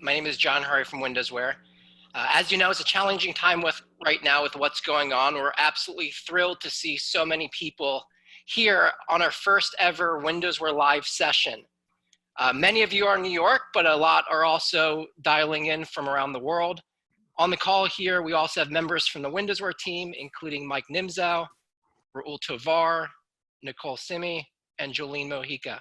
My name is John Hurry from WindowsWear. As you know, it's a challenging time right now with what's going on. We're absolutely thrilled to see so many people here on our first ever WindowsWear live session. Many of you are in New York, but a lot are also dialing in from around the world. On the call here, we also have members from the WindowsWear team, including Mike Nimzow, Raul Tovar, Nicole Simi, and Jolene Mojica.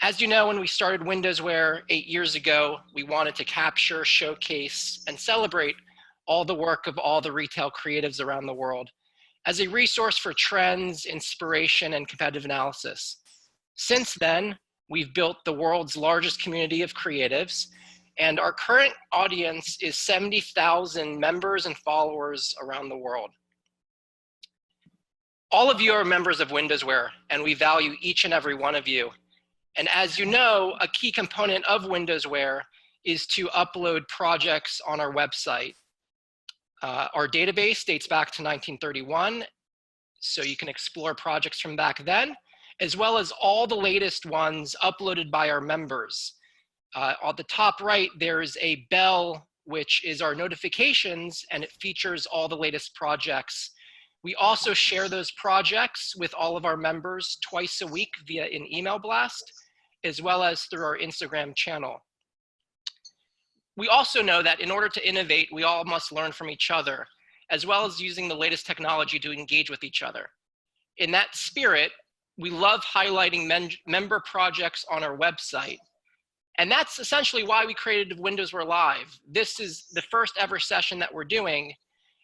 As you know, when we started WindowsWear 8 years ago, we wanted to capture, showcase, and celebrate all the work of all the retail creatives around the world as a resource for trends, inspiration, and competitive analysis. Since then, we've built the world's largest community of creatives, and our current audience is 70,000 members and followers around the world. All of you are members of WindowsWear, and we value each and every one of you. And as you know, a key component of WindowsWear is to upload projects on our website. Our database dates back to 1931, so you can explore projects from back then, as well as all the latest ones uploaded by our members. On the top right, there is a bell, which is our notifications, and it features all the latest projects. We also share those projects with all of our members twice a week via an email blast, as well as through our Instagram channel. We also know that in order to innovate, we all must learn from each other, as well as using the latest technology to engage with each other. In that spirit, we love highlighting member projects on our website. And that's essentially why we created WindowsWear Live. This is the first ever session that we're doing,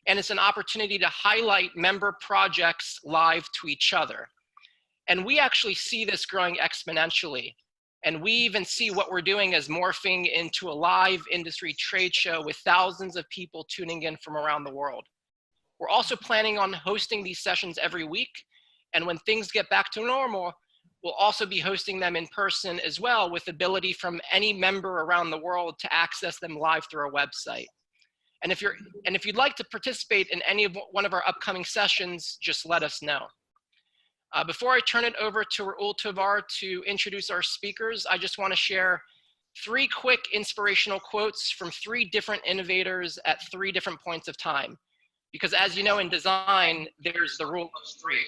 and it's an opportunity to highlight member projects live to each other. And we actually see this growing exponentially. And we even see what we're doing as morphing into a live industry trade show with thousands of people tuning in from around the world. We're also planning on hosting these sessions every week. And when things get back to normal, we'll also be hosting them in person as well, with ability from any member around the world to access them live through our website. And if you'd like to participate in one of our upcoming sessions, just let us know. Before I turn it over to Raul Tovar to introduce our speakers, I just want to share 3 quick inspirational quotes from 3 different innovators at 3 different points of time. Because as you know, in design, there's the rule of 3.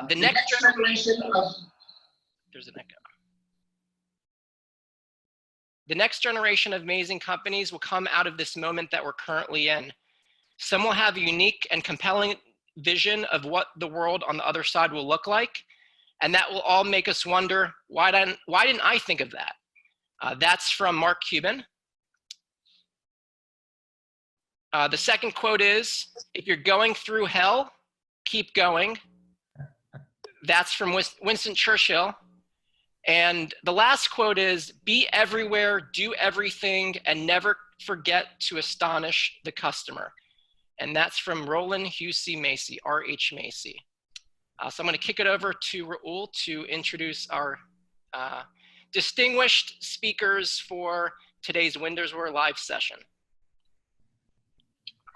The next generation of, there's an echo. The next generation of amazing companies will come out of this moment that we're currently in. Some will have a unique and compelling vision of what the world on the other side will look like, and that will all make us wonder, why didn't I think of that? That's from Mark Cuban. The second quote is, if you're going through hell, keep going. That's from Winston Churchill. And the last quote is, be everywhere, do everything, and never forget to astonish the customer. And that's from Roland Husey Macy, R.H. Macy. So I'm going to kick it over to Raul to introduce our distinguished speakers for today's WindowsWear live session.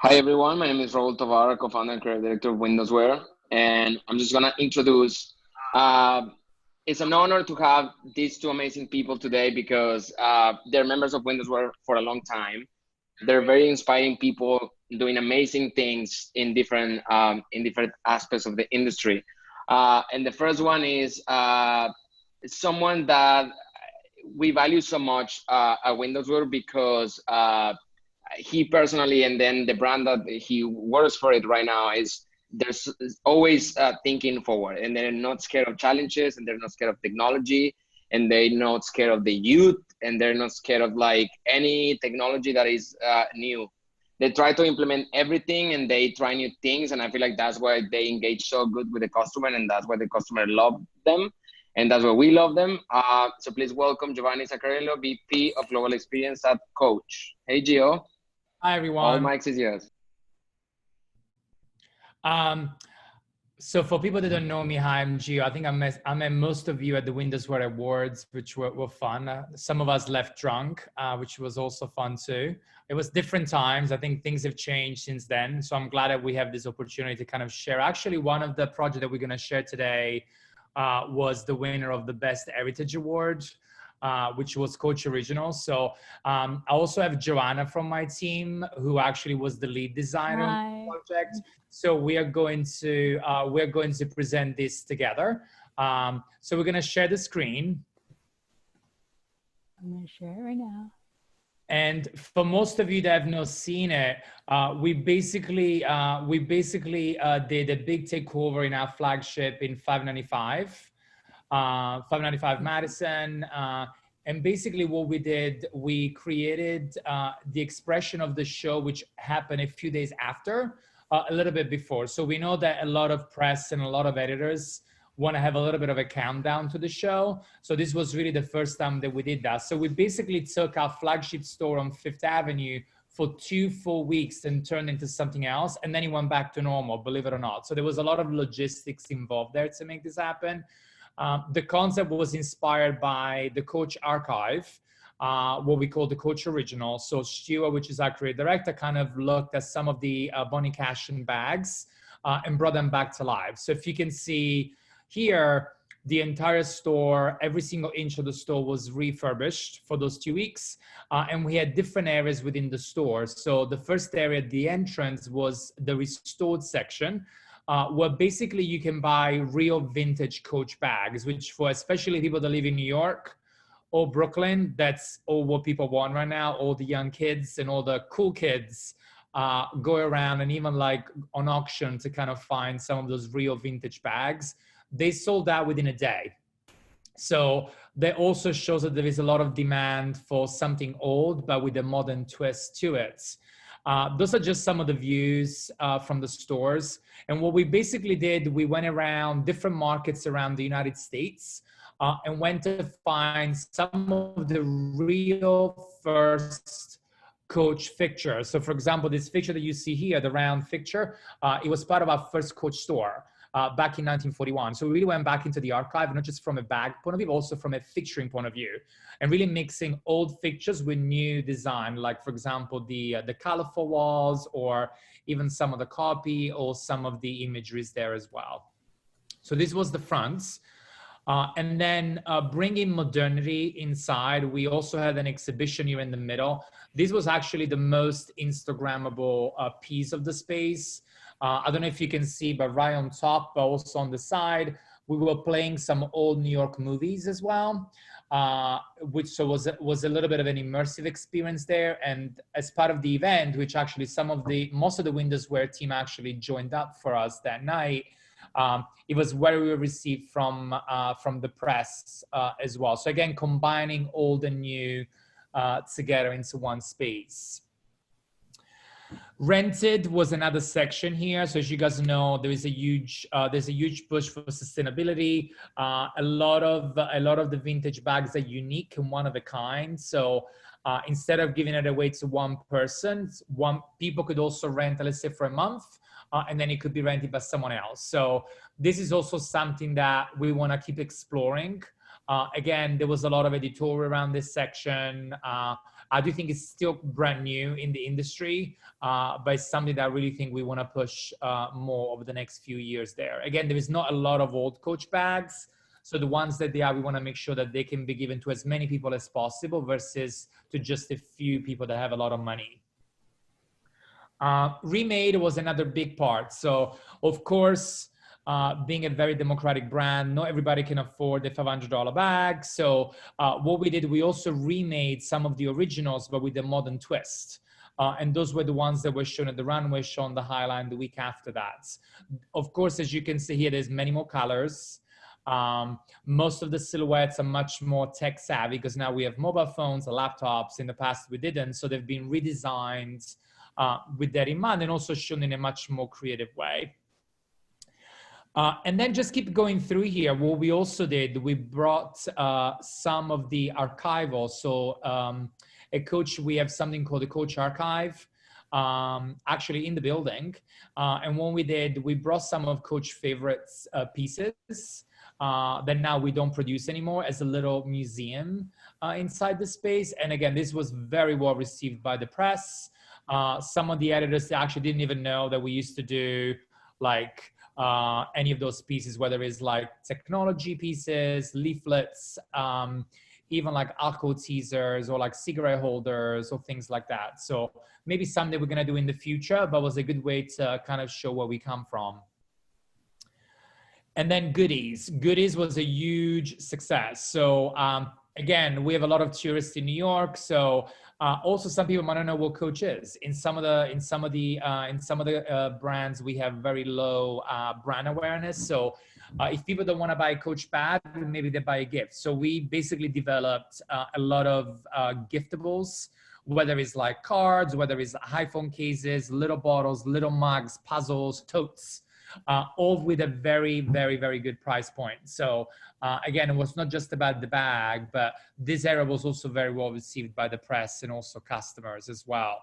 Hi everyone, my name is Raul Tovar, co-founder and creative director of WindowsWear, and I'm just going to introduce, it's an honor to have these 2 amazing people today because they're members of WindowsWear for a long time. They're very inspiring people doing amazing things in different aspects of the industry. And the first one is someone that we value so much at WindowsWear because he personally, and then the brand that he works for it right now, is there's always thinking forward, and they're not scared of challenges, and they're not scared of technology, and they're not scared of the youth, and they're not scared of like any technology that is new. They try to implement everything and they try new things, and I feel like that's why they engage so good with the customer, and that's why the customer love them, and that's why we love them. So please welcome Giovanni Zaccariello, VP of Global Experience at Coach. Hey, Gio. Hi, everyone. All mics is yours. So for people that don't know me, hi, I'm Gio. I think I met most of you at the WindowsWear Awards, which were fun. Some of us left drunk, which was also fun too. It was different times. I think things have changed since then. So I'm glad that we have this opportunity to kind of share. Actually, one of the projects that we're going to share today was the winner of the Best Heritage Award. which was Coach Original. So I also have Joanna from my team, who actually was the lead designer on the project. So we are going to present this together. So we're going to share the screen. I'm going to share it right now. And for most of you that have not seen it, we basically did a big takeover in our flagship in 595 Madison. And basically what we did, we created the expression of the show, which happened a few days after, a little bit before. So we know that a lot of press and a lot of editors want to have a little bit of a countdown to the show. So this was really the first time that we did that. So we basically took our flagship store on Fifth Avenue for 2 full weeks and turned into something else. And then it went back to normal, believe it or not. So there was a lot of logistics involved there to make this happen. The concept was inspired by the Coach Archive, what we call the Coach Original. So Stuart, which is our creative director, kind of looked at some of the Bonnie Cashin bags and brought them back to life. So if you can see here, the entire store, every single inch of the store was refurbished for those 2 weeks. And we had different areas within the store. So the first area, the entrance, was the restored section, where basically you can buy real vintage Coach bags, which for especially people that live in New York or Brooklyn, that's all what people want right now. All the young kids and all the cool kids go around and even like on auction to kind of find some of those real vintage bags. They sold out within a day. So that also shows that there is a lot of demand for something old, but with a modern twist to it. Those are just some of the views from the stores. And what we basically did, we went around different markets around the United States and went to find some of the real first Coach fixtures. So for example, this fixture that you see here, the round fixture, it was part of our first Coach store. Back in 1941. So we really went back into the archive, not just from a bag point of view, but also from a fixturing point of view, and really mixing old fixtures with new design, like for example, the colorful walls, or even some of the copy, or some of the imageries there as well. So this was the fronts. And then bringing modernity inside, we also had an exhibition here in the middle. This was actually the most Instagrammable piece of the space. I don't know if you can see, but right on top, but also on the side, we were playing some old New York movies as well, which so was a little bit of an immersive experience there. And as part of the event, which actually most of the WindowsWear team actually joined up for us that night, it was where we were received from the press as well. So again, combining old and new together into one space. Rented was another section here. So as you guys know, there's a huge push for sustainability. A lot of the vintage bags are unique and one of a kind. So instead of giving it away to one person, people could also rent, let's say, for a month, and then it could be rented by someone else. So this is also something that we want to keep exploring. Again, there was a lot of editorial around this section. I do think it's still brand new in the industry, but it's something that I really think we want to push more over the next few years there. Again, there is not a lot of old Coach bags. So the ones that they are, we want to make sure that they can be given to as many people as possible versus to just a few people that have a lot of money. Remade was another big part. So of course, being a very democratic brand, not everybody can afford the $500 bag. So what we did, we also remade some of the originals, but with a modern twist. And those were the ones that were shown at the runway show on the Highline the week after that. Of course, as you can see here, there's many more colors. Most of the silhouettes are much more tech savvy because now we have mobile phones, laptops. In the past, we didn't. So they've been redesigned with that in mind and also shown in a much more creative way. And then just keep going through here. What we also did, we brought some of the archival. So at Coach, we have something called the Coach Archive, actually in the building. And what we did, we brought some of Coach favorites pieces that now we don't produce anymore as a little museum inside the space. And again, this was very well received by the press. Some of the editors actually didn't even know that we used to do like any of those pieces, whether it's like technology pieces, leaflets, even like alcohol teasers or like cigarette holders or things like that. So maybe someday we're going to do in the future, but was a good way to kind of show where we come from. And then goodies. Goodies was a huge success. So again, we have a lot of tourists in New York. So also some people might not know what Coach is. In some of the brands, we have very low brand awareness. So if people don't want to buy a Coach bag, maybe they buy a gift. So we basically developed a lot of giftables, whether it's like cards, whether it's iPhone cases, little bottles, little mugs, puzzles, totes. All with a very, very, very good price point. So again, it was not just about the bag, but this era was also very well received by the press and also customers as well.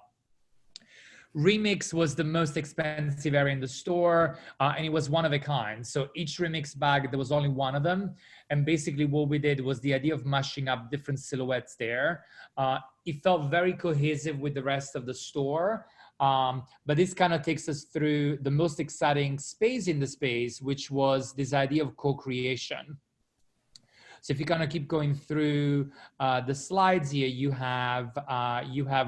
Remix was the most expensive area in the store, and it was one of a kind. So each Remix bag, there was only one of them. And basically what we did was the idea of mashing up different silhouettes there. It felt very cohesive with the rest of the store. But this kind of takes us through the most exciting space in the space, which was this idea of co-creation. So if you kind of keep going through the slides here, you have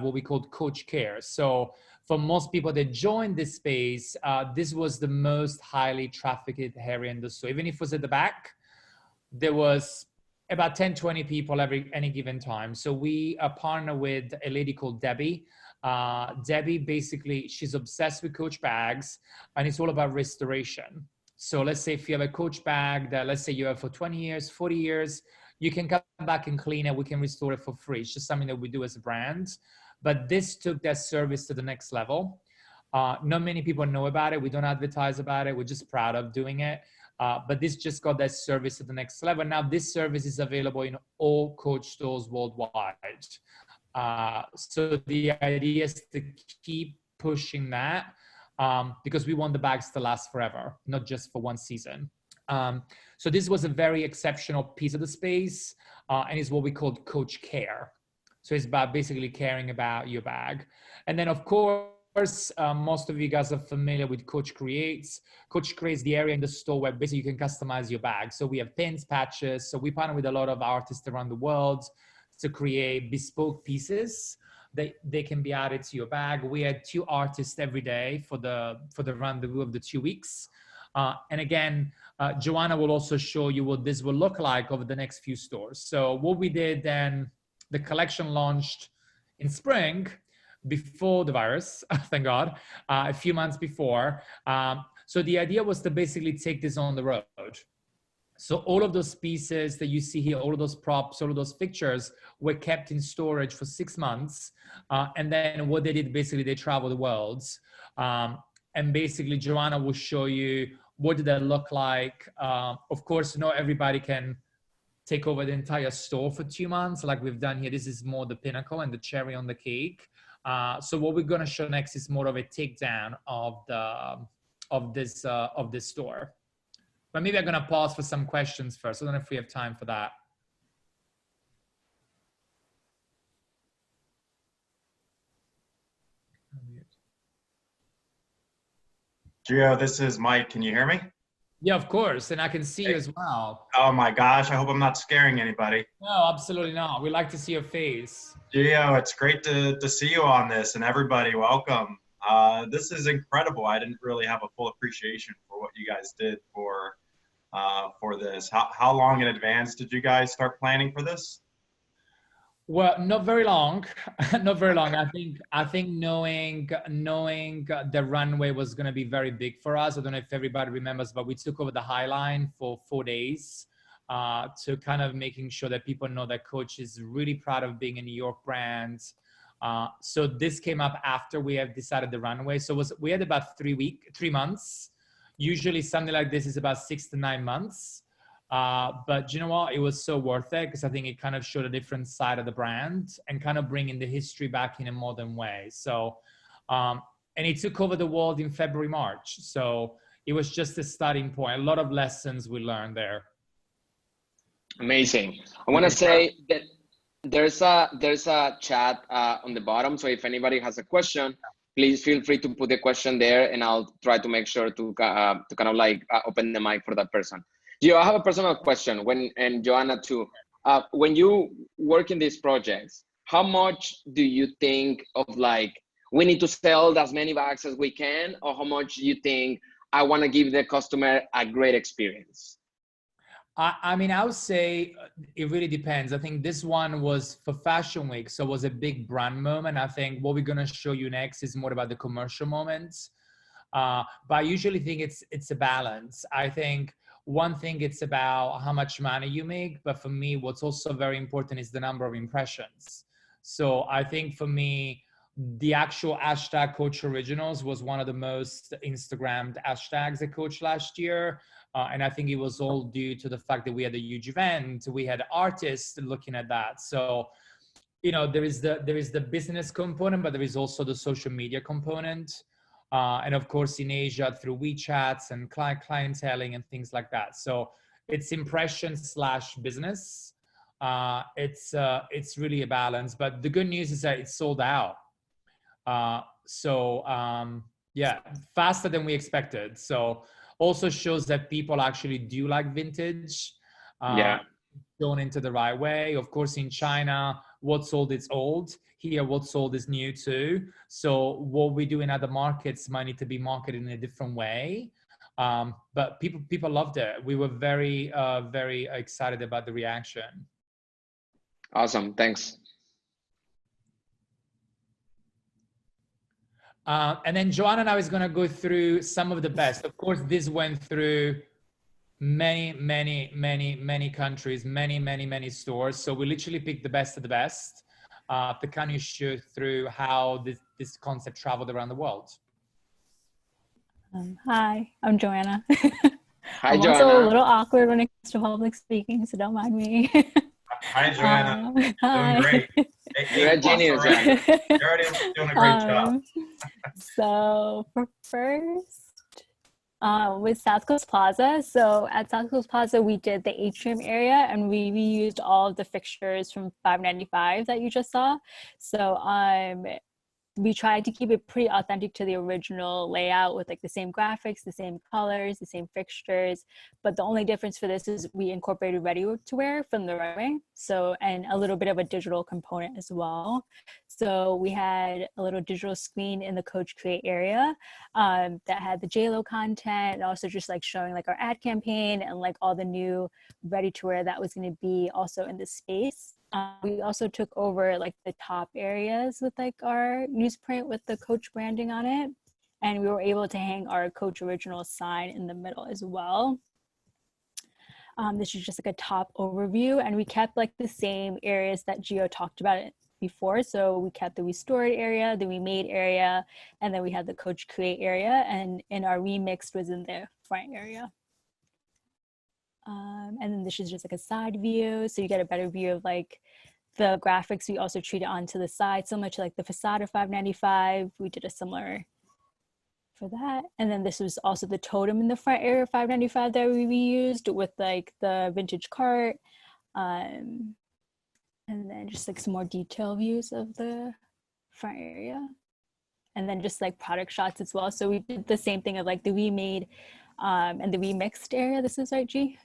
what we called Coach Care. So for most people that joined this space, this was the most highly trafficked area in the store. Even if it was at the back, there was about 10, 20 people any given time. So we partner with a lady called Debbie. Debbie, basically, she's obsessed with Coach bags, and it's all about restoration. So let's say if you have a Coach bag that, let's say you have for 20 years, 40 years, you can come back and clean it. We can restore it for free. It's just something that we do as a brand. But this took that service to the next level. Not many people know about it. We don't advertise about it. We're just proud of doing it. But this just got that service to the next level. Now this service is available in all Coach stores worldwide. So the idea is to keep pushing that because we want the bags to last forever, not just for one season. So this was a very exceptional piece of the space, and it's what we called Coach Care. So it's about basically caring about your bag. And then of course, most of you guys are familiar with Coach Creates. Coach Creates the area in the store where basically you can customize your bag. So we have pins, patches. So we partner with a lot of artists around the world to create bespoke pieces that they can be added to your bag. We had 2 artists every day for the rendezvous of the 2 weeks. And again, Joanna will also show you what this will look like over the next few stores. So what we did then, the collection launched in spring before the virus, thank God, a few months before. So the idea was to basically take this on the road. So all of those pieces that you see here, all of those props, all of those pictures were kept in storage for 6 months. And then what they did, basically they traveled the world. And basically Joanna will show you what did that look like. Of course, not everybody can take over the entire store for 2 months like we've done here. This is more the pinnacle and the cherry on the cake. So what we're gonna show next is more of a takedown of this store. But maybe I'm gonna pause for some questions first. I don't know if we have time for that. Gio, this is Mike. Can you hear me? Yeah, of course. And I can see you as well. Oh my gosh. I hope I'm not scaring anybody. No, absolutely not. We like to see your face. Gio, it's great to see you on this, and everybody, welcome. This is incredible. I didn't really have a full appreciation for what you guys did for this. How long in advance did you guys start planning for this? Well, not very long, not very long. I think knowing the runway was going to be very big for us. I don't know if everybody remembers, but we took over the High Line for 4 days to kind of making sure that people know that Coach is really proud of being a New York brand. So this came up after we have decided the runway. So we had about 3 months. Usually something like this is about 6 to 9 months. But you know what? It was so worth it because I think it kind of showed a different side of the brand and kind of bringing the history back in a modern way. So, and it took over the world in February, March. So it was just a starting point. A lot of lessons we learned there. Amazing. I want to say that there's a chat on the bottom. So if anybody has a question, please feel free to put the question there, and I'll try to make sure to kind of like open the mic for that person. Gio, I have a personal question, and Joanna too. when you work in these projects, how much do you think of like, we need to sell as many bags as we can, or how much do you think I want to give the customer a great experience? I mean, I would say it really depends. I think this one was for Fashion Week, so it was a big brand moment. I think what we're gonna show you next is more about the commercial moments. But I usually think it's a balance. I think one thing it's about how much money you make, but for me, what's also very important is the number of impressions. So I think for me, the actual hashtag Coach Originals was one of the most Instagrammed hashtags I coached last year. And I think it was all due to the fact that we had a huge event, we had artists looking at that. So, you know, there is the business component, but there is also the social media component. And of course in Asia through WeChats and clienteling and things like that. So it's impression/business. It's really a balance, but the good news is that it's sold out. Yeah, faster than we expected. So also shows that people actually do like vintage, done into the right way. Of course, in China, what's sold is old. Here, what's sold is new too. So what we do in other markets might need to be marketed in a different way. But people loved it. We were very, very excited about the reaction. Awesome, thanks. And then Joanna now is going to go through some of the best. Of course, this went through many countries, many stores. So we literally picked the best of the best to kind of show through how this concept traveled around the world. Hi, I'm Joanna. Hi, I'm Joanna. also a little awkward when it comes to public speaking, so don't mind me. Hi, Joanna. Hi. Doing great. You're a genius. Already. You're already doing a great job. So for first, with South Coast Plaza. So at South Coast Plaza, we did the atrium area, and we reused all of the fixtures from 595 that you just saw. So we tried to keep it pretty authentic to the original layout with like the same graphics, the same colors, the same fixtures. But the only difference for this is we incorporated ready to wear from the runway. So, and a little bit of a digital component as well. So we had a little digital screen in the Coach Create area that had the JLo content, and also just like showing like our ad campaign and like all the new ready to wear that was going to be also in the space. We also took over like the top areas with like our newsprint with the Coach branding on it. And we were able to hang our Coach Original sign in the middle as well. This is just like a top overview, and we kept like the same areas that Gio talked about it before. So we kept the restored area, the remade area, and then we had the Coach Create area, and our remixed was in the front area. And then this is just like a side view, so you get a better view of like the graphics. We also treated onto the side, similar to like the facade of 595. We did a similar for that. And then this was also the totem in the front area of 595 that we reused with like the vintage cart. And then just like some more detail views of the front area. And then just like product shots as well. So we did the same thing of like the remade and the remixed area. This is right, G?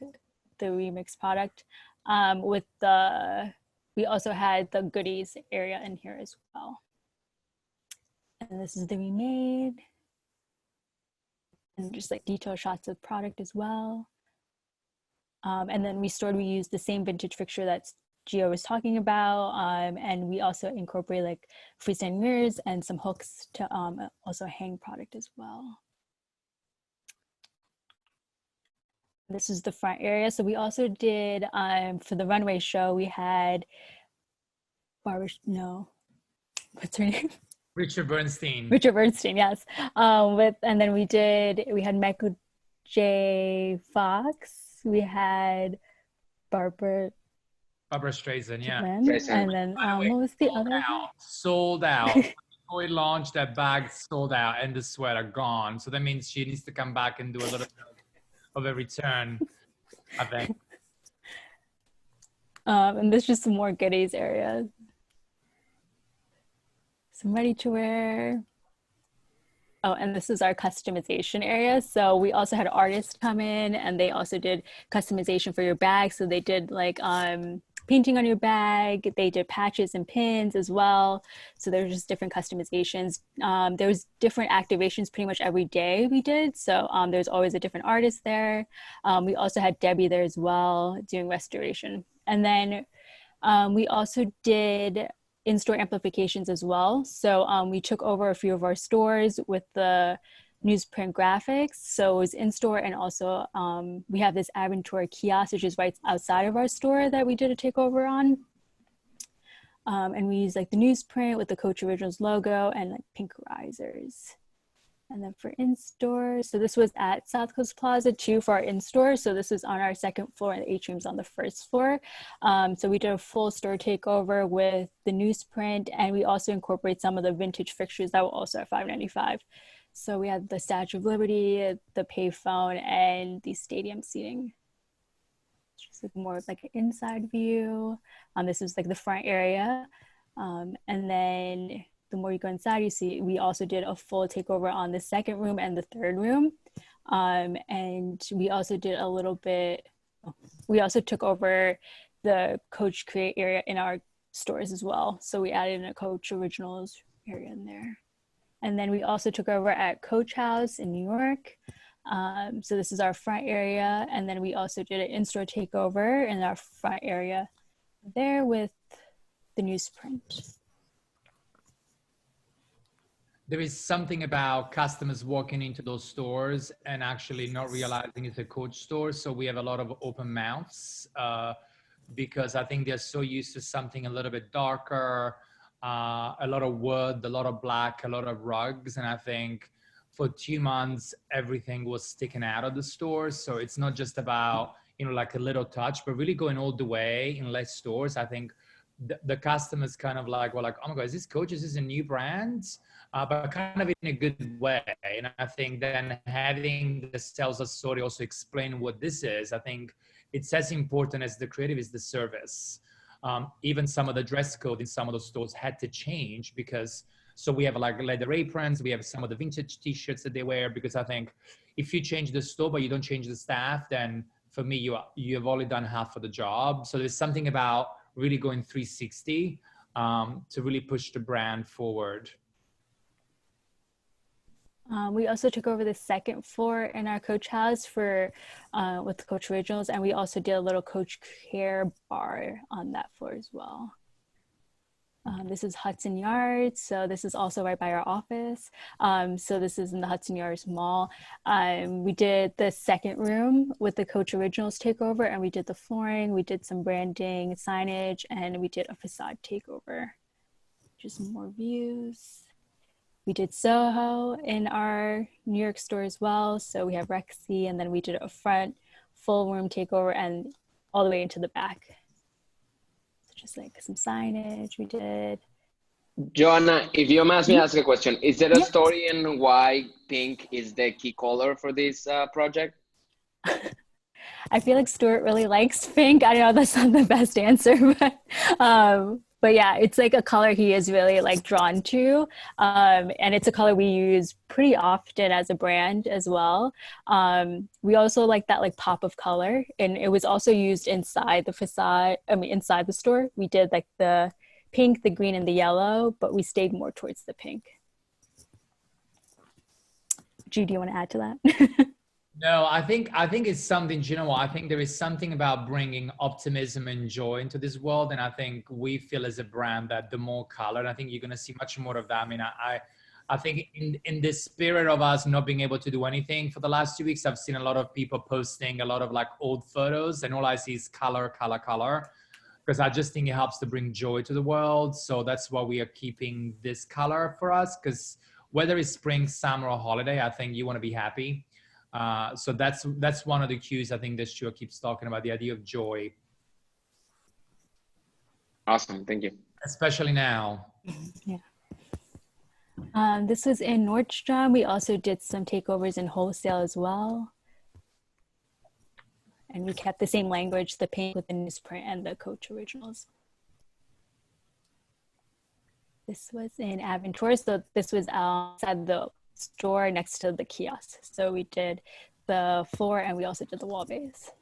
The remixed product. With the, we also had the goodies area in here as well. And this is the remade. And just like detail shots of product as well. And then restored, we used the same vintage fixture that Gio was talking about. And we also incorporate like freestanding mirrors and some hooks to also hang product as well. This is the front area. So we also did, for the runway show, we had what's her name? Richard Bernstein. Richard Bernstein, yes. And then we had Michael J. Fox. We had Barbara Streisand, yeah. And then what was the other? Sold out. Before we launched, that bag sold out and the sweater gone. So that means she needs to come back and do a little bit of a return, I think. And there's just some more goodies area. Some ready to wear. Oh, and this is our customization area. So we also had artists come in and they also did customization for your bag. So they did like painting on your bag. They did patches and pins as well. So there's just different customizations. There was different activations pretty much every day we did. So there's always a different artist there. We also had Debbie there as well doing restoration. And then we also did in-store amplifications as well. So we took over a few of our stores with the newsprint graphics. So it was in-store, and also we have this Aventura kiosk, which is right outside of our store that we did a takeover on. And we used like the newsprint with the Coach Originals logo and like pink risers. And then for in-store, so this was at South Coast Plaza too for our in-store. So this was on our second floor, and the atrium's on the first floor. So we did a full store takeover with the newsprint, and we also incorporate some of the vintage fixtures that were also at $5.95. So we had the Statue of Liberty, the payphone, and the stadium seating. Just like more of like an inside view. This is like the front area. And then the more you go inside, you see we also did a full takeover on the second room and the third room. And we also did a little bit, we also took over the Coach Create area in our stores as well. So we added in a Coach Originals area in there. And then we also took over at Coach House in New York. So this is our front area. And then we also did an in-store takeover in our front area there with the newsprint. There is something about customers walking into those stores and actually not realizing it's a Coach store. So we have a lot of open mouths because I think they're so used to something a little bit darker, a lot of wood, a lot of black, a lot of rugs. And I think for 2 months, everything was sticking out of the store. So it's not just about, you know, like a little touch, but really going all the way in less stores. I think the customers kind of like, well, like, oh my God, is this Coach? Is this a new brand? But kind of in a good way. And I think then having the sales associate also explain what this is, I think it's as important as the creative is the service. Even some of the dress code in some of those stores had to change because, so we have like leather aprons, we have some of the vintage t-shirts that they wear, because I think if you change the store, but you don't change the staff, then for me, you have only done half of the job. So there's something about really going 360 to really push the brand forward. We also took over the second floor in our Coach House for with Coach Originals, and we also did a little Coach Care bar on that floor as well. This is Hudson Yards, so this is also right by our office. So this is in the Hudson Yards Mall. We did the second room with the Coach Originals takeover, and we did the flooring, we did some branding, signage, and we did a facade takeover. Just more views. We did Soho in our New York store as well. So we have Rexy, and then we did a front full room takeover and all the way into the back. So just like some signage we did. Joanna, if you ask me to ask a question, is there a story in why pink is the key color for this project? I feel like Stuart really likes pink. I know that's not the best answer, but yeah, it's like a color he is really like drawn to. And it's a color we use pretty often as a brand as well. We also like that like pop of color, and it was also used inside the facade. I mean, inside the store, we did like the pink, the green, and the yellow, but we stayed more towards the pink. G, do you want to add to that? No, I think it's something, you know what, I think there is something about bringing optimism and joy into this world. And I think we feel as a brand that the more color, and I think you're going to see much more of that. I mean, I think in the spirit of us not being able to do anything for the last 2 weeks, I've seen a lot of people posting a lot of like old photos, and all I see is color, color, color, because I just think it helps to bring joy to the world. So that's why we are keeping this color for us, because whether it's spring, summer, or holiday, I think you want to be happy. So that's one of the cues I think that Stuart keeps talking about, the idea of joy. Awesome, thank you. Especially now. Yeah. This was in Nordstrom. We also did some takeovers in wholesale as well. And we kept the same language, the pink with the newsprint and the Coach Originals. This was in Aventura. So this was outside the store next to the kiosk. So we did the floor and we also did the wall base.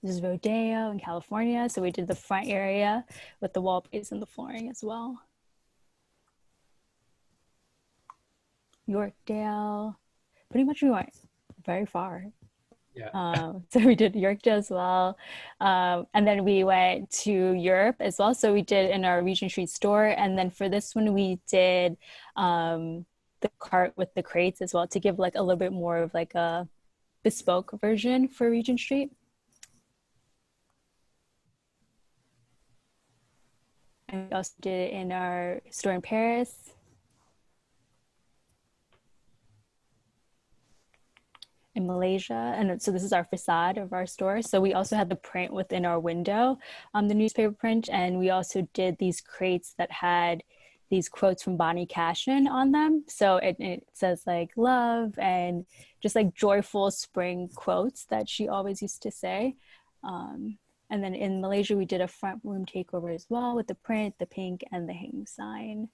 This is Rodeo in California. So we did the front area with the wall base and the flooring as well. Yorkdale, pretty much we went very far. Yeah. So we did Yorkdale as well. And then we went to Europe as well. So we did in our Regent Street store. And then for this one, we did the cart with the crates as well to give like a little bit more of like a bespoke version for Regent Street. And we also did it in our store in Paris. In Malaysia. And so this is our facade of our store. So we also had the print within our window, the newspaper print. And we also did these crates that had these quotes from Bonnie Cashin on them. So it says like love and just like joyful spring quotes that she always used to say. And then in Malaysia, we did a front room takeover as well with the print, the pink, and the hang sign.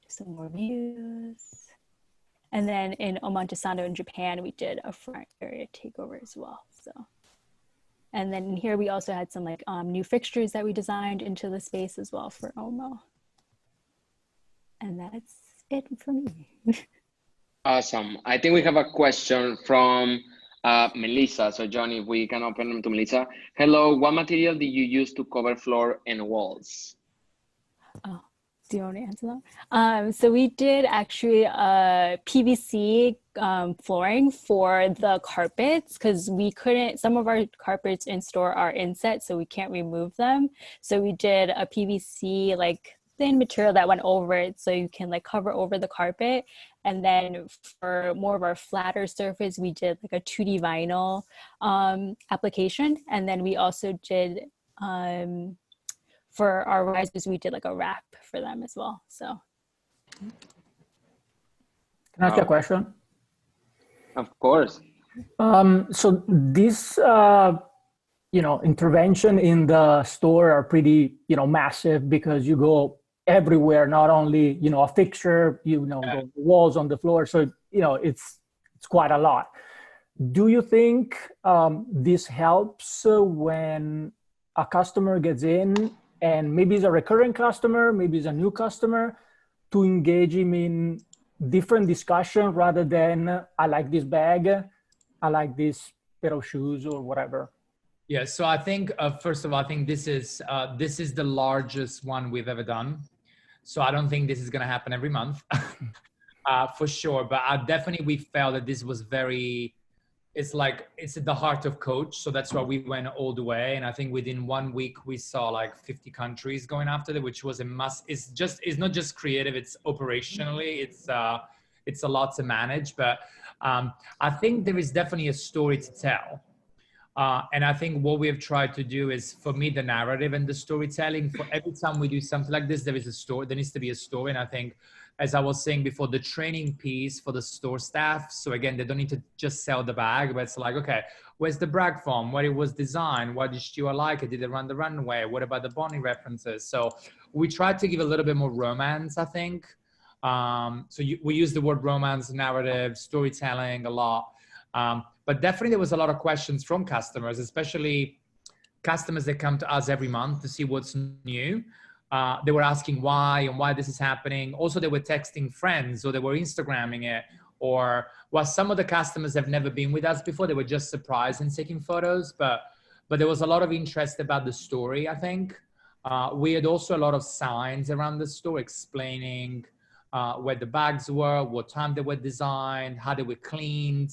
Some more views. And then in Omotesando in Japan, we did a front area takeover as well. So, and then here we also had some like new fixtures that we designed into the space as well for Omo. And that's it for me. Awesome. I think we have a question from Melissa. So Johnny, if we can open them to Melissa. Hello, what material did you use to cover floor and walls? Oh. Do you want to answer that? So we did actually PVC flooring for the carpets because we couldn't, some of our carpets in store are inset, so we can't remove them. So we did a PVC like thin material that went over it so you can like cover over the carpet. And then for more of our flatter surface, we did like a 2D vinyl application. And then we also did, for our risers, we did like a wrap for them as well. So, can I ask you a question? Of course. So this, intervention in the store are pretty, massive because you go everywhere. Not only, a fixture, go walls on the floor. So it's quite a lot. Do you think this helps when a customer gets in? And maybe it's a recurring customer, maybe it's a new customer, to engage him in different discussion rather than I like this bag, I like this pair of shoes or whatever. Yeah, so I think first of all, I think this is the largest one we've ever done. So I don't think this is going to happen every month, for sure. But we felt that this was very. It's at the heart of Coach. So that's why we went all the way. And I think within 1 week, we saw like 50 countries going after it, which was a must. It's not just creative, it's operationally, it's a lot to manage. But I think there is definitely a story to tell. And I think what we have tried to do is, for me, the narrative and the storytelling. For every time we do something like this, there is a story. There needs to be a story. And I think, as I was saying before, the training piece for the store staff. So again, they don't need to just sell the bag, but it's like, okay, where's the brag from? What it was designed? Why did Stuart like it? Did it run the runway? What about the Bonnie references? So we tried to give a little bit more romance, I think. We use the word romance, narrative, storytelling a lot. But definitely there was a lot of questions from customers, especially customers that come to us every month to see what's new. They were asking why and why this is happening. Also, they were texting friends or they were Instagramming it. Or some of the customers have never been with us before. They were just surprised and taking photos. But there was a lot of interest about the story, I think. We had also a lot of signs around the store explaining where the bags were, what time they were designed, how they were cleaned.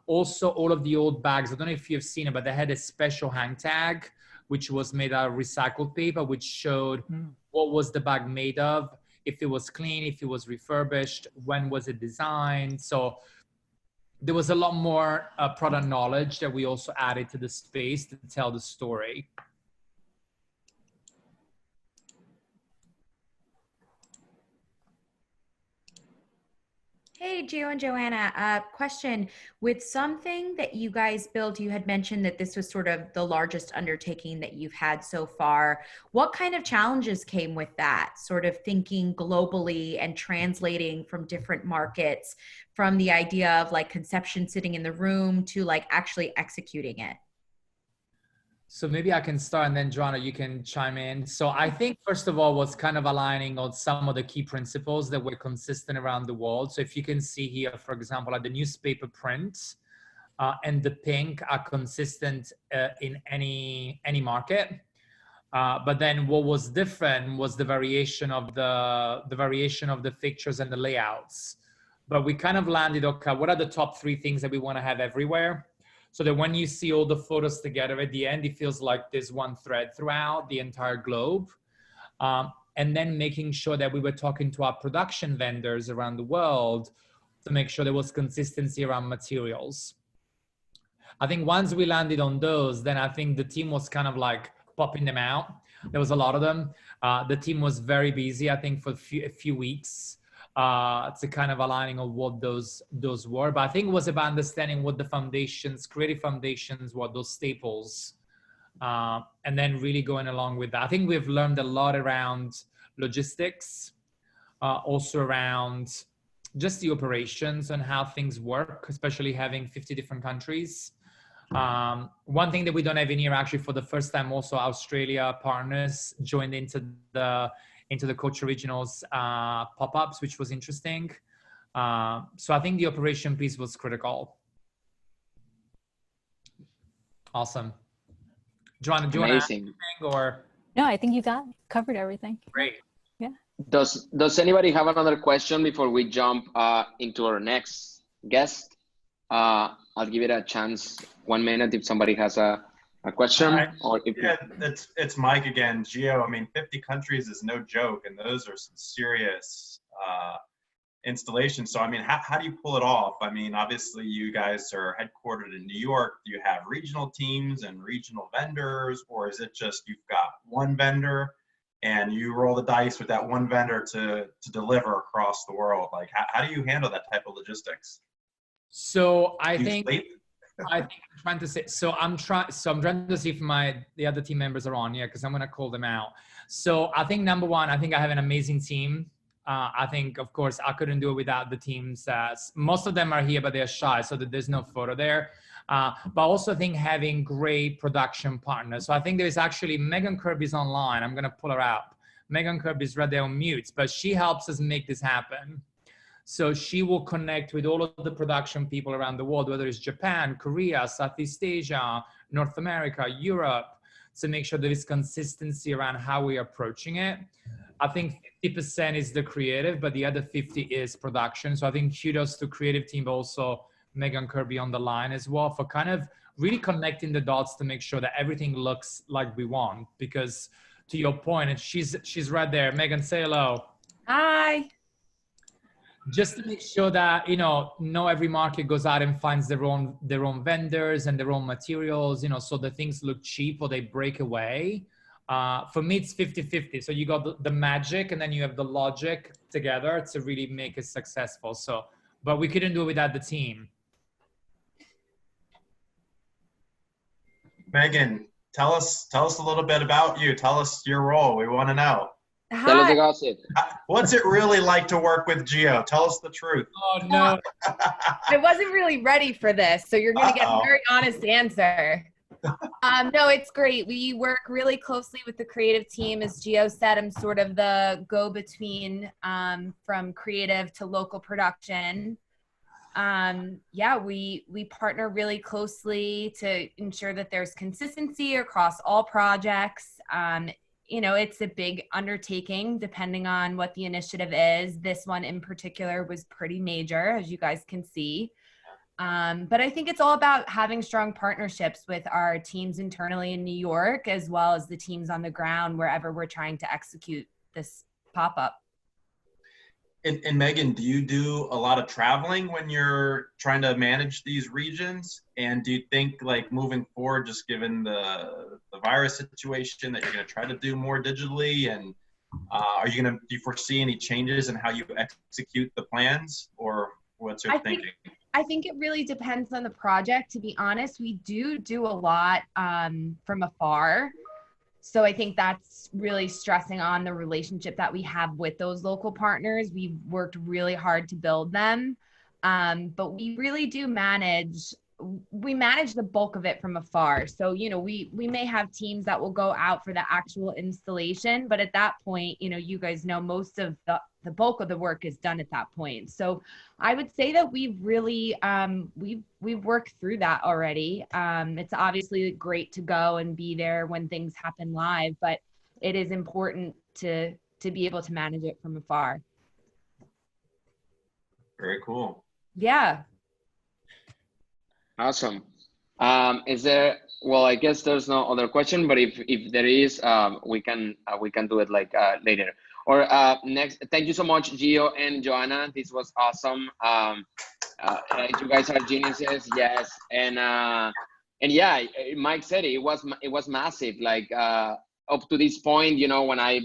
Also, all of the old bags, I don't know if you've seen it, but they had a special hang tag, which was made out of recycled paper, which showed what was the bag made of, if it was clean, if it was refurbished, when was it designed. So there was a lot more product knowledge that we also added to the space to tell the story. Hey, Gio and Joanna, question. With something that you guys built, you had mentioned that this was sort of the largest undertaking that you've had so far. What kind of challenges came with that? Sort of thinking globally and translating from different markets, from the idea of like conception sitting in the room to like actually executing it. So maybe I can start and then Joanna, you can chime in. So I think first of all, was kind of aligning on some of the key principles that were consistent around the world. So if you can see here, for example, like the newspaper print and the pink are consistent in any market. But then what was different was the variation of the fixtures and the layouts. But we kind of landed, okay, what are the top 3 things that we want to have everywhere? So that when you see all the photos together at the end, it feels like there's one thread throughout the entire globe. And then making sure that we were talking to our production vendors around the world to make sure there was consistency around materials. I think once we landed on those, then I think the team was kind of like popping them out. There was a lot of them. The team was very busy, I think, for a few weeks. To kind of aligning on what those were. But I think it was about understanding what the foundations, creative foundations, what those staples, and then really going along with that. I think we've learned a lot around logistics, also around just the operations and how things work, especially having 50 different countries. One thing that we don't have in here, actually, for the first time, also Australia partners joined into the Coach Originals pop-ups, which was interesting. So I think the operation piece was critical. Awesome. Joanna, do you want to add anything or? No, I think you covered everything. Great. Yeah. Does anybody have another question before we jump into our next guest? I'll give it a chance, 1 minute, if somebody has a question. Or if yeah, it's Mike again. Gio, I mean, 50 countries is no joke, and those are some serious installations. So, I mean, how do you pull it off? I mean, obviously, you guys are headquartered in New York. Do you have regional teams and regional vendors, or is it just you've got one vendor and you roll the dice with that one vendor to deliver across the world? Like, how do you handle that type of logistics? So I think I'm trying to say, I'm trying to see if the other team members are on, because I'm going to call them out. So I think number one, I think I have an amazing team. I think, of course, I couldn't do it without the teams. Most of them are here, but they're shy, so that there's no photo there. But also I think having great production partners. So I think there's actually Megan Kirby's online. I'm going to pull her out. Megan Kirby's right there on mute, but she helps us make this happen. So she will connect with all of the production people around the world, whether it's Japan, Korea, Southeast Asia, North America, Europe, to make sure there is consistency around how we're approaching it. I think 50% is the creative, but the other 50 is production. So I think kudos to creative team, but also Megan Kirby on the line as well, for kind of really connecting the dots to make sure that everything looks like we want. Because to your point, and she's right there. Megan, say hello. Hi. Just to make sure that, not every market goes out and finds their own vendors and their own materials, so the things look cheap or they break away. For me, it's 50-50. So you got the magic and then you have the logic together to really make it successful. So, but we couldn't do it without the team. Megan, tell us a little bit about you. Tell us your role. We want to know. Tell us the gossip. What's it really like to work with Gio? Tell us the truth. Oh, no. I wasn't really ready for this, so you're going to get a very honest answer. No, it's great. We work really closely with the creative team. As Gio said, I'm sort of the go-between from creative to local production. Yeah, we partner really closely to ensure that there's consistency across all projects. It's a big undertaking depending on what the initiative is. This one in particular was pretty major, as you guys can see. But I think it's all about having strong partnerships with our teams internally in New York, as well as the teams on the ground wherever we're trying to execute this pop-up. And Megan, do you do a lot of traveling when you're trying to manage these regions? And do you think, like, moving forward, just given the virus situation, that you're going to try to do more digitally? And do you foresee any changes in how you execute the plans, or what's your thinking? I think it really depends on the project. To be honest, we do a lot from afar. So I think that's really stressing on the relationship that we have with those local partners. We've worked really hard to build them, but we really do manage the bulk of it from afar. So, you know, we may have teams that will go out for the actual installation, but at that point, you know, you guys know most of the bulk of the work is done at that point. So I would say that we've really, we've worked through that already. It's obviously great to go and be there when things happen live, but it is important to be able to manage it from afar. Very cool. Yeah. Awesome. Is there? Well, I guess there's no other question, but if there is, we can do it like later or next. Thank you so much, Gio and Joanna. This was awesome. You guys are geniuses. Yes, and yeah, Mike said it was massive. Like up to this point, you know, when I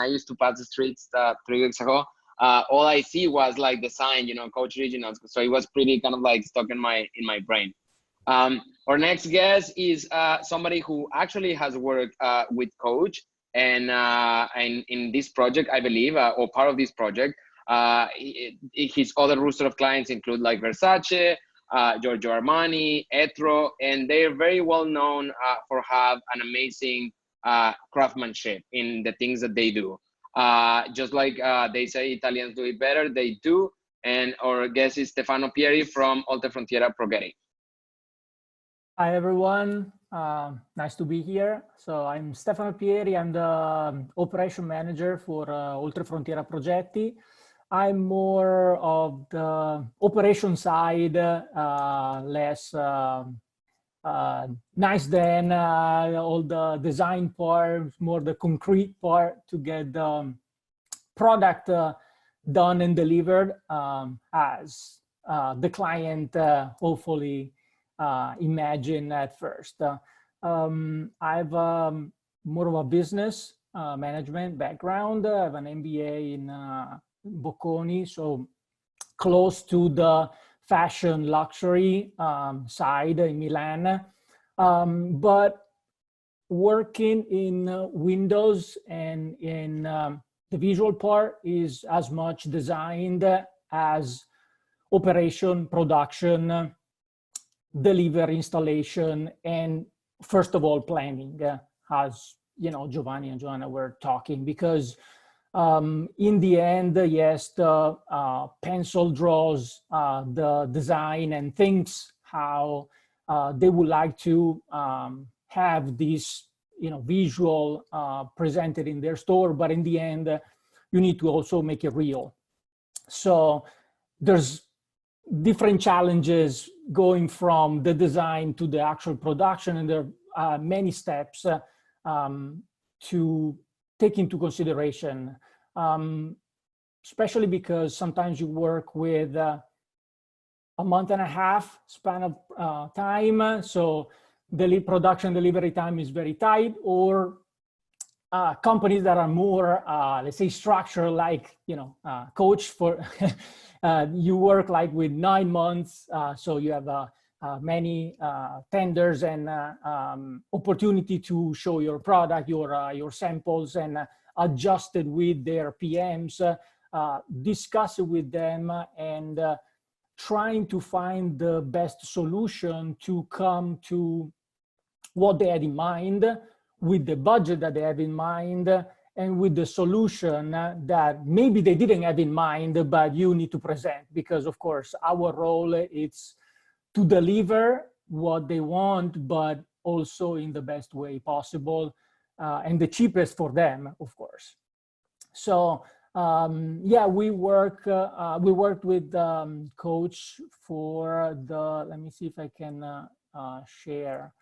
used to pass the streets 3 weeks ago. All I see was like the sign, you know, Coach Regionals. So it was pretty kind of like stuck in my brain. Our next guest is somebody who actually has worked with Coach and in this project, I believe, or part of this project. His other roster of clients include like Versace, Giorgio Armani, Etro, and they're very well known for have an amazing craftsmanship in the things that they do. Just like they say Italians do it better, they do. And our guest is Stefano Pieri from Oltrefrontiera Progetti. Hi, everyone. Nice to be here. So I'm Stefano Pieri. I'm the operation manager for Oltrefrontiera Progetti. I'm more of the operation side, less nice than all the design part, more the concrete part to get the product done and delivered as the client hopefully imagine at first. I've more of a business management background. I have an MBA in Bocconi, so close to the fashion luxury side in Milan, but working in Windows and in the visual part is as much designed as operation, production, delivery, installation, and first of all planning, as you know, Giovanni and Joanna were talking, because in the end, yes, the pencil draws the design and thinks how they would like to have this, you know, visual presented in their store, but in the end, you need to also make it real. So there's different challenges going from the design to the actual production, and there are many steps to take into consideration, especially because sometimes you work with a month and a half span of time. So the production delivery time is very tight, or companies that are more, let's say, structured, like, you know, Coach for, you work like with 9 months. So you have many tenders and opportunity to show your product, your samples, and adjust it with their PMs, discuss it with them, and trying to find the best solution to come to what they had in mind, with the budget that they have in mind, and with the solution that maybe they didn't have in mind, but you need to present. Because of course, our role is to deliver what they want, but also in the best way possible, and the cheapest for them, of course. So yeah, we worked with Coach for the, let me see if I can share,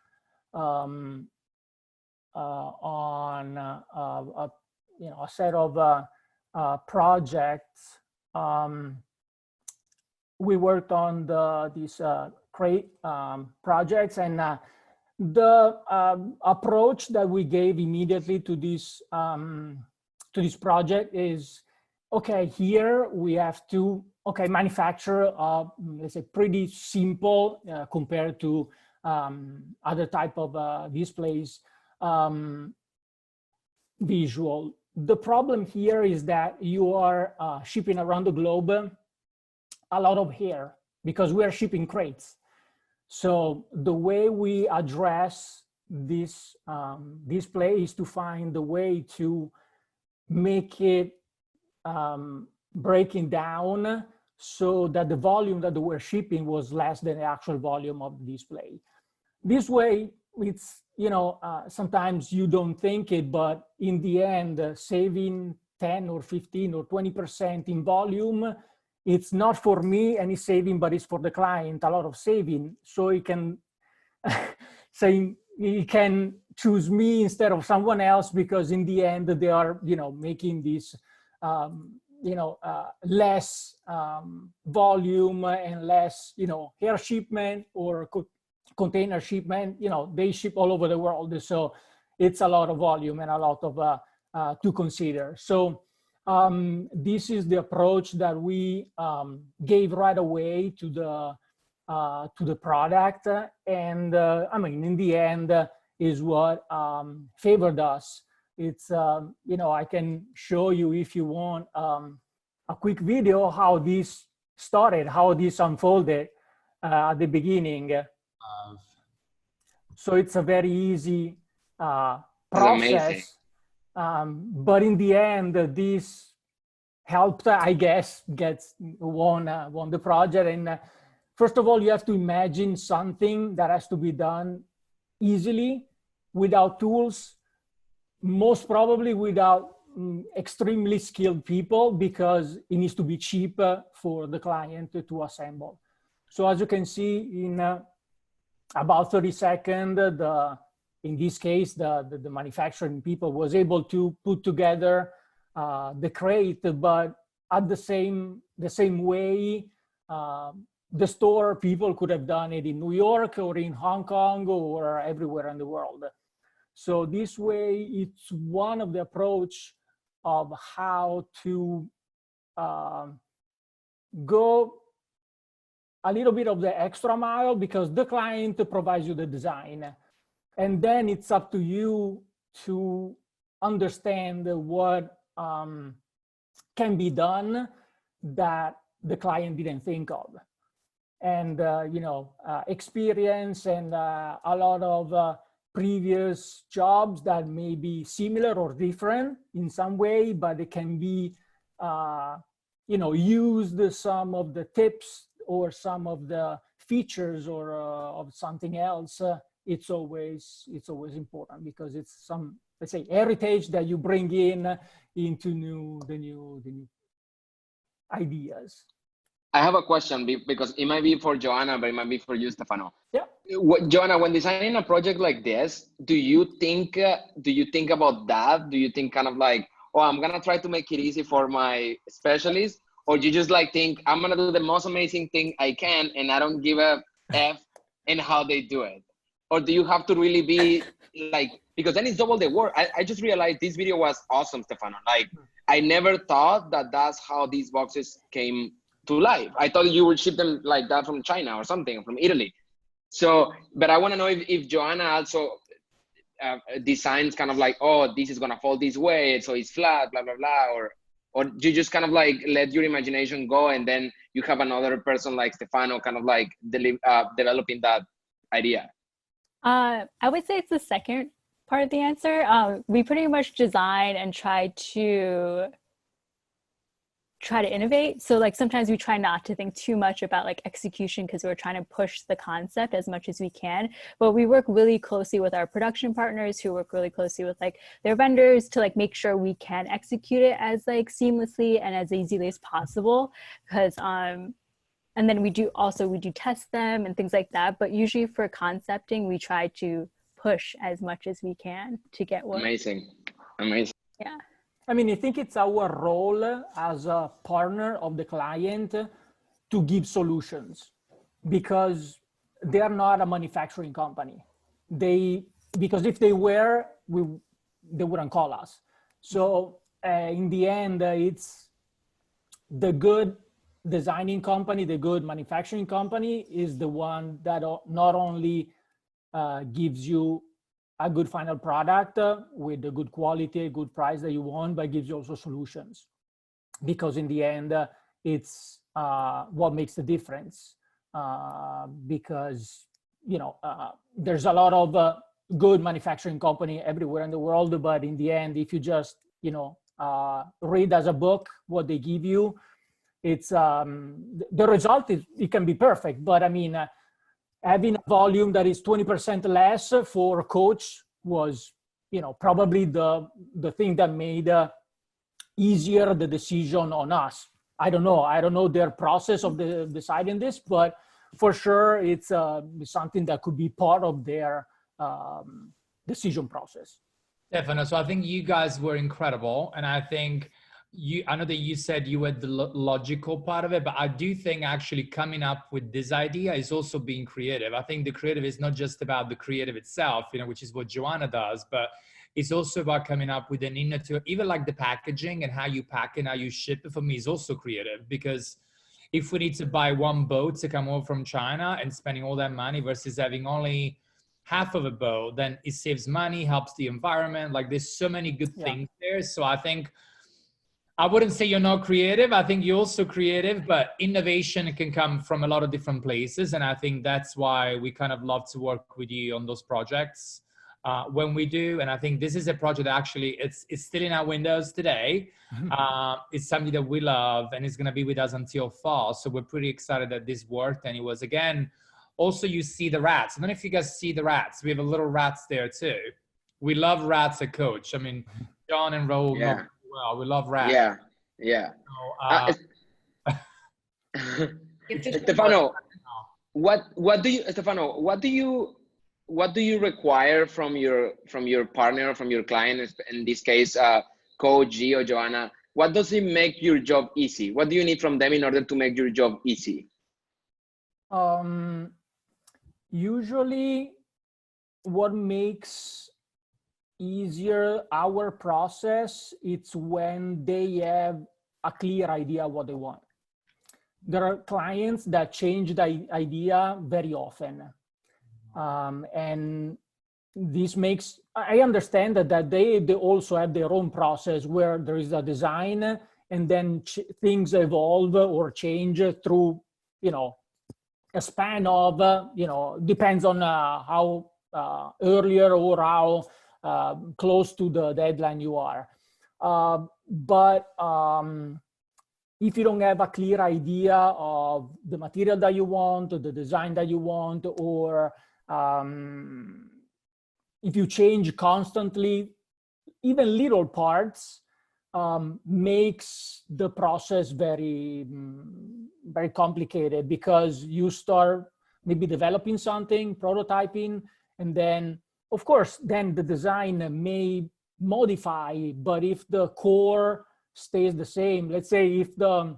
on you know, a set of projects. We worked on these Craze projects, and the approach that we gave immediately to this project is okay, here we have to, okay, manufacture, let's say pretty simple compared to other type of displays, visual. The problem here is that you are shipping around the globe a lot of hair because we are shipping crates. So the way we address this display is to find the way to make it breaking down so that the volume that we're shipping was less than the actual volume of the display. This way, it's, you know, sometimes you don't think it, but in the end, saving 10 or 15 or 20% in volume, it's not for me any saving, but it's for the client, a lot of saving. So he can say he can choose me instead of someone else, because in the end they are, you know, making this, you know, less volume and less, you know, hair shipment or container shipment. You know, they ship all over the world, so it's a lot of volume and a lot of to consider. So this is the approach that we gave right away to the product, and I mean, in the end, is what favored us. It's you know, I can show you if you want a quick video how this started, how this unfolded at the beginning. So it's a very easy process. But in the end, this helped, I guess, won the project. And first of all, you have to imagine something that has to be done easily without tools, most probably without extremely skilled people, because it needs to be cheap for the client to assemble. So as you can see, in about 30 seconds, in this case, the manufacturing people was able to put together the crate, but at the same way, the store people could have done it in New York or in Hong Kong or everywhere in the world. So this way, it's one of the approach of how to go a little bit of the extra mile, because the client provides you the design. And then it's up to you to understand what can be done that the client didn't think of. And, you know, experience and a lot of previous jobs that may be similar or different in some way, but it can be, you know, used some of the tips or some of the features or of something else. It's always important, because it's some, let's say, heritage that you bring into the new ideas. I have a question, because it might be for Joanna, but it might be for you, Stefano. Yeah. Joanna, when designing a project like this, do you think about that? Do you think kind of like, oh, I'm gonna try to make it easy for my specialist, or do you just like think I'm gonna do the most amazing thing I can, and I don't give a F in how they do it? Or do you have to really be like, because then it's double the work. I just realized this video was awesome, Stefano. Like, I never thought that that's how these boxes came to life. I thought you would ship them like that from China or something, from Italy. So, but I want to know if Joanna also designs kind of like, oh, this is gonna fall this way, so it's flat, blah blah blah, or do you just kind of like let your imagination go, and then you have another person like Stefano kind of like developing that idea? I would say it's the second part of the answer. We pretty much design and try to innovate. So like sometimes we try not to think too much about like execution, because we're trying to push the concept as much as we can. But we work really closely with our production partners, who work really closely with like their vendors, to like make sure we can execute it as like seamlessly and as easily as possible. Because and then we do test them and things like that. But usually for concepting, we try to push as much as we can to get what. Amazing. Yeah. I mean, I think it's our role as a partner of the client to give solutions, because they are not a manufacturing company. Because if they were, they wouldn't call us. So in the end, it's the good designing company, the good manufacturing company is the one that not only gives you a good final product with a good quality, a good price that you want, but gives you also solutions. Because in the end, it's what makes the difference. Because, you know, there's a lot of good manufacturing company everywhere in the world, but in the end, if you just, you know, read as a book what they give you, it's the result is, it can be perfect, but I mean, having a volume that is 20% less for a coach was, you know, probably the thing that made easier the decision on us. I don't know their process of deciding this, but for sure it's something that could be part of their decision process. Stefano, so I think you guys were incredible, and I think I know that you said you were the logical part of it, but I do think actually coming up with this idea is also being creative. I think the creative is not just about the creative itself, you know, which is what Joanna does, but it's also about coming up with an innovative, even like the packaging and how you pack it, how you ship it, for me is also creative. Because if we need to buy one boat to come over from China and spending all that money versus having only half of a boat, then it saves money, helps the environment. Like there's so many good things there. So I think, I wouldn't say you're not creative. I think you're also creative, but innovation can come from a lot of different places. And I think that's why we kind of love to work with you on those projects when we do. And I think this is a project that actually it's still in our windows today. It's something that we love, and it's going to be with us until fall. So we're pretty excited that this worked. And it was, again, also you see the rats. I don't know if you guys see the rats. We have a little rats there too. We love rats at Coach. I mean, John and Raul know well, we love rats. So, Stefano, what do you require from your partner, from your client, in this case, Coach, Gio, Joanna? What does it make your job easy? What do you need from them in order to make your job easy? Usually what makes easier our process, it's when they have a clear idea what they want. There are clients that change the idea very often, and this makes, I understand that they also have their own process where there is a design and then things evolve or change through, you know, a span of, you know, depends on how earlier or how close to the deadline you are. But if you don't have a clear idea of the material that you want, or the design that you want, or if you change constantly, even little parts makes the process very, very complicated, because you start maybe developing something, prototyping, and then of course, then the design may modify, but if the core stays the same, let's say if the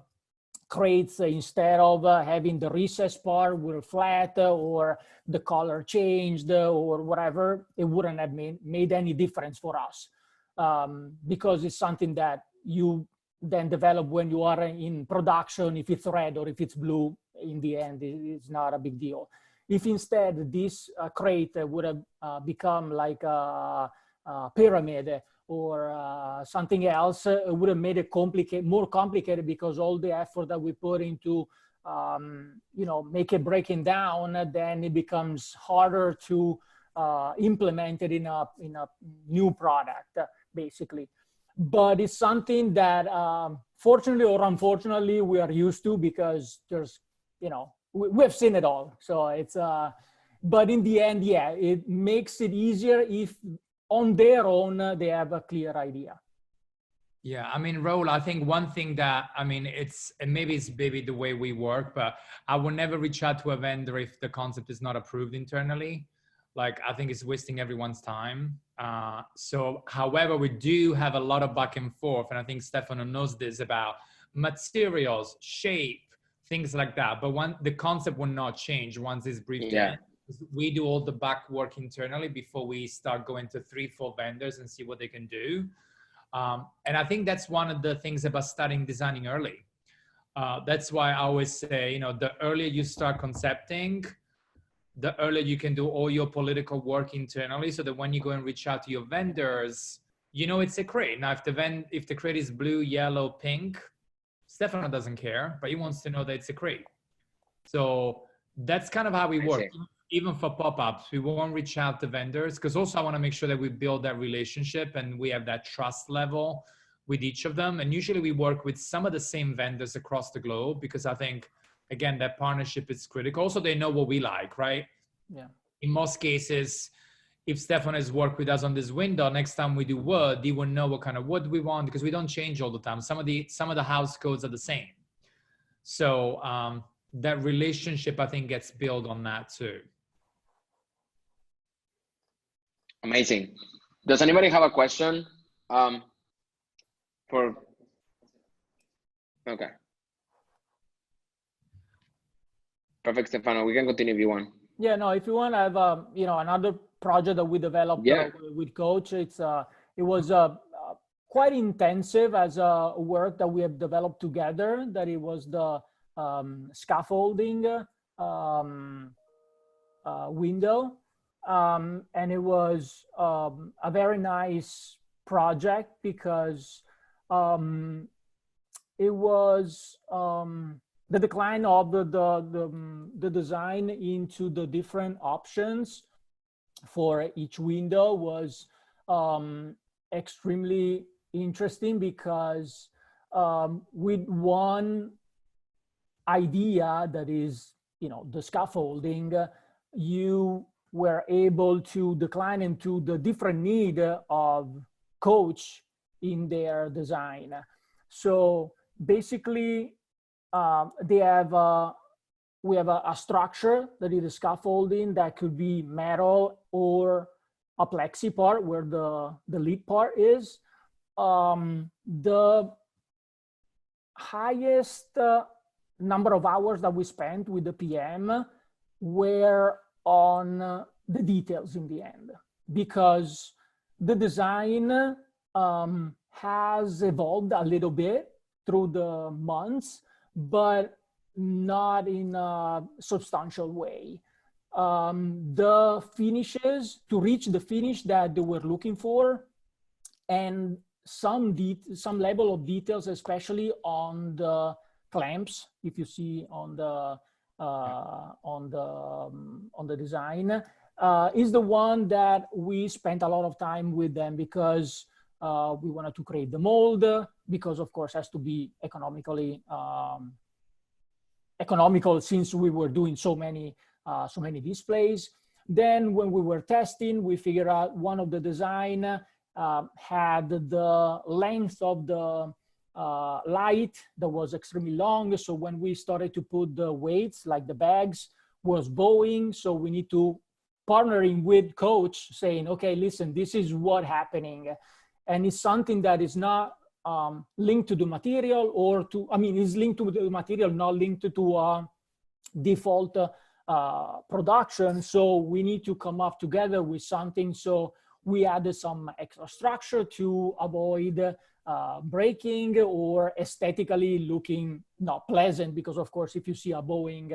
crates, instead of having the recessed part were flat, or the color changed, or whatever, it wouldn't have made any difference for us, because it's something that you then develop when you are in production. If it's red or if it's blue, in the end, it's not a big deal. If instead this crate would have become like a pyramid or something else, it would have made it more complicated, because all the effort that we put into, you know, make it breaking down, then it becomes harder to implement it in a new product, basically. But it's something that, fortunately or unfortunately, we are used to, because there's, you know, we have seen it all. So it's, but in the end, yeah, it makes it easier if on their own they have a clear idea. Yeah, I mean, Raul, I think one thing that, I mean, it's, and maybe it's the way we work, but I will never reach out to a vendor if the concept is not approved internally. Like, I think it's wasting everyone's time. So, however, we do have a lot of back and forth, and I think Stefano knows this, about materials, shape, things like that. But the concept will not change once it's briefed in. We do all the back work internally before we start going to 3-4 vendors and see what they can do. And I think that's one of the things about starting designing early. That's why I always say, you know, the earlier you start concepting, the earlier you can do all your political work internally, so that when you go and reach out to your vendors, you know it's a crate. Now, if the crate is blue, yellow, pink, Stefano doesn't care, but he wants to know that it's a crate. So that's kind of how we work. Even for pop-ups, we won't reach out to vendors, because also I want to make sure that we build that relationship and we have that trust level with each of them. And usually we work with some of the same vendors across the globe, because I think, again, that partnership is critical. Also, they know what we like, right? Yeah. In most cases, if Stefano has worked with us on this window, next time we do wood, he will know what kind of wood we want, because we don't change all the time. Some of the house codes are the same. So that relationship, I think, gets built on that too. Amazing. Does anybody have a question? Okay. Perfect, Stefano. We can continue if you want. Yeah, no, if you want, I have you know, another project that we developed with Coach. It was quite intensive as a work that we have developed together. That it was the scaffolding window, and it was a very nice project, because it was the decline of the design into the different options for each window was extremely interesting, because with one idea, that is, you know, the scaffolding, you were able to decline into the different need of Coach in their design. So basically, we have a structure that is a scaffolding that could be metal or a plexi part where the lid part is. The highest number of hours that we spent with the PM were on the details in the end, because the design has evolved a little bit through the months, but not in a substantial way. The finishes, to reach the finish that they were looking for, and some level of details, especially on the clamps, if you see on the design, is the one that we spent a lot of time with them, because we wanted to create the mold, because of course it has to be economical, since we were doing so many displays. Then when we were testing, we figured out one of the design had the length of the light that was extremely long. So when we started to put the weights, like the bags, was bowing. So we need to partnering with Coach, saying, okay, listen, this is what's happening. And it's something that is not linked to the material, or to, I mean, it's linked to the material, not linked to default production. So we need to come up together with something. So we added some extra structure to avoid breaking or aesthetically looking not pleasant, because of course, if you see a bowing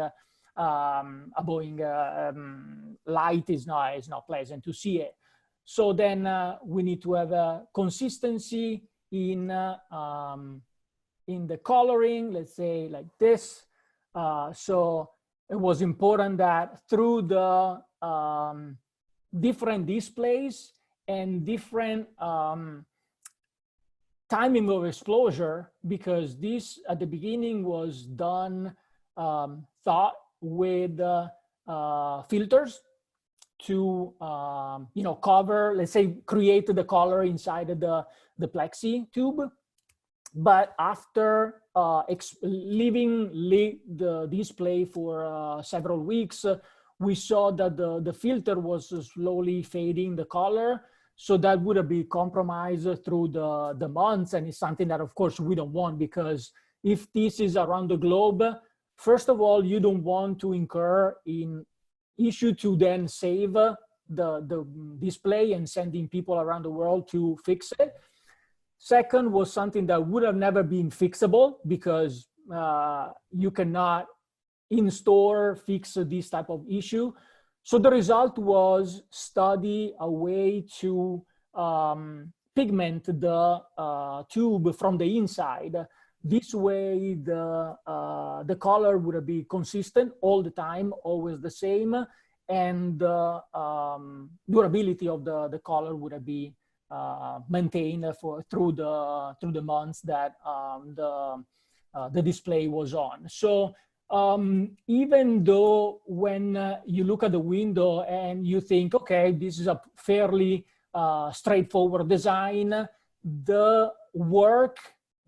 light, is not pleasant to see it. So then we need to have a consistency in the coloring, let's say like this. So it was important that through the different displays and different timing of exposure, because this at the beginning was done, thought with filters to cover, let's say, create the color inside of the plexi tube. But after leaving the display for several weeks, we saw that the filter was slowly fading the color. So that would have been compromised through the months. And it's something that, of course, we don't want, because if this is around the globe, first of all, you don't want to incur in issue to then save the display and sending people around the world to fix it. Second was something that would have never been fixable, because you cannot in store fix this type of issue. So the result was study a way to pigment the tube from the inside. This way the color would be consistent all the time, always the same, and the durability of the color would be maintained through the months that the display was on. So even though when you look at the window and you think, okay, this is a fairly straightforward design, the work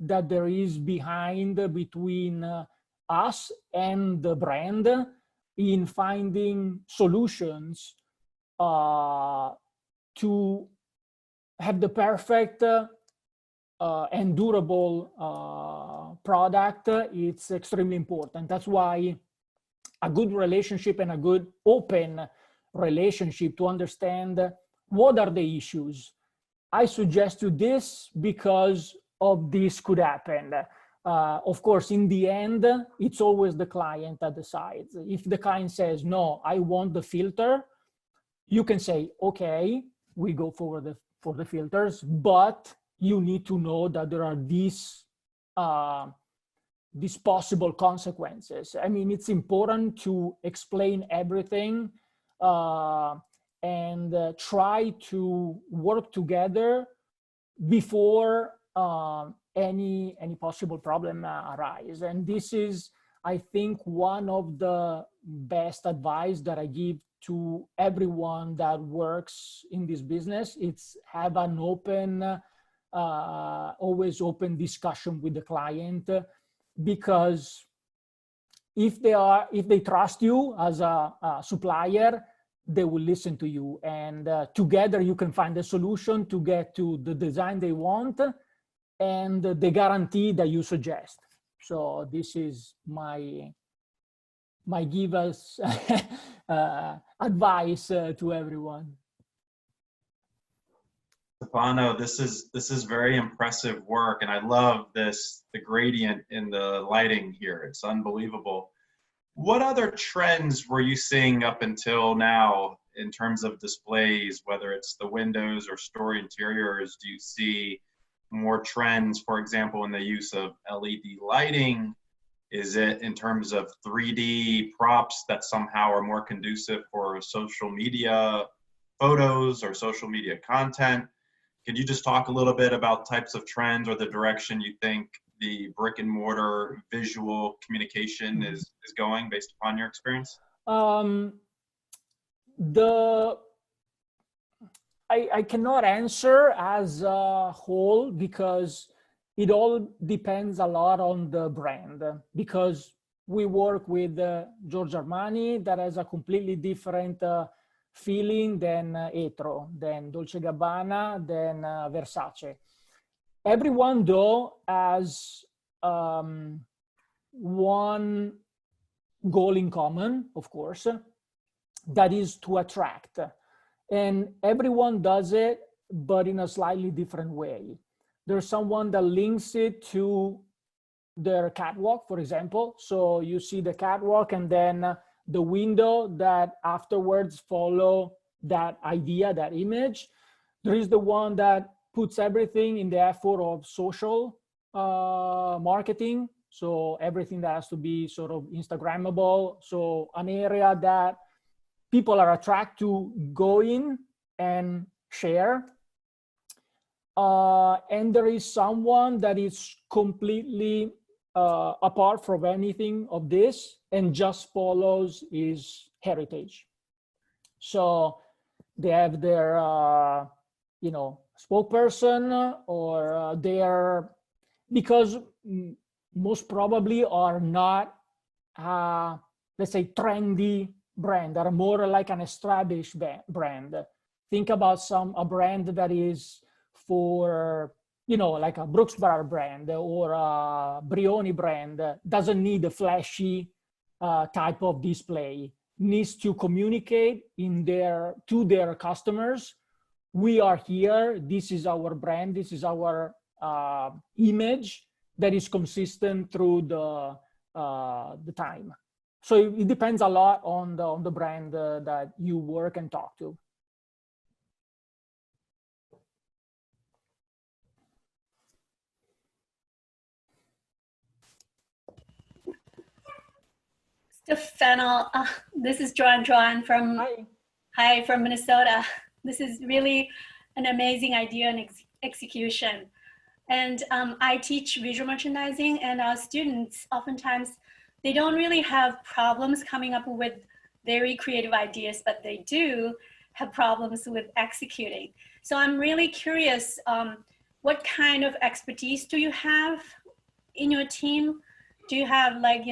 that there is behind between us and the brand in finding solutions to have the perfect and durable product, it's extremely important. That's why a good relationship and a good open relationship to understand what are the issues. I suggest you this because of this could happen. Of course, in the end, it's always the client that decides. If the client says, no, I want the filter, you can say, okay, we go for the filters, but you need to know that there are these possible consequences. I mean, it's important to explain everything and try to work together before any possible problem arise. And this is, I think, one of the best advice that I give to everyone that works in this business. It's have an open, always open discussion with the client, because if they trust you as a supplier, they will listen to you, and together you can find a solution to get to the design they want and the guarantee that you suggest. So this is my give us advice to everyone. Stefano, this is very impressive work, and I love the gradient in the lighting here. It's unbelievable. What other trends were you seeing up until now in terms of displays, whether it's the windows or store interiors? Do you see more trends, for example, in the use of LED lighting? Is it in terms of 3D props that somehow are more conducive for social media photos or social media content? Could you just talk a little bit about types of trends or the direction you think the brick and mortar visual communication is going based upon your experience? I cannot answer as a whole because it all depends a lot on the brand, because we work with Giorgio Armani that has a completely different feeling than Etro, than Dolce & Gabbana, than Versace. Everyone though has one goal in common, of course, that is to attract. And everyone does it, but in a slightly different way. There's someone that links it to their catwalk, for example. So you see the catwalk and then the window that afterwards follow that idea, that image. There is the one that puts everything in the effort of social marketing. So everything that has to be sort of Instagrammable. So an area that people are attracted to go in and share. And there is someone that is completely apart from anything of this and just follows his heritage. So they have their, you know, spokesperson or their, because most probably are not, let's say, trendy brand, are more like an established brand. Think about a brand that is for, you know, like a Brooks Brothers brand or a Brioni brand, doesn't need a flashy type of display, needs to communicate to their customers. We are here, this is our brand, this is our image, that is consistent through the time. So it depends a lot on the brand that you work and talk to. Stefano, this is Joanne from from Minnesota. This is really an amazing idea and execution. And I teach visual merchandising, and our students oftentimes, they don't really have problems coming up with very creative ideas, but they do have problems with executing. So I'm really curious, what kind of expertise do you have in your team? Do you have, like,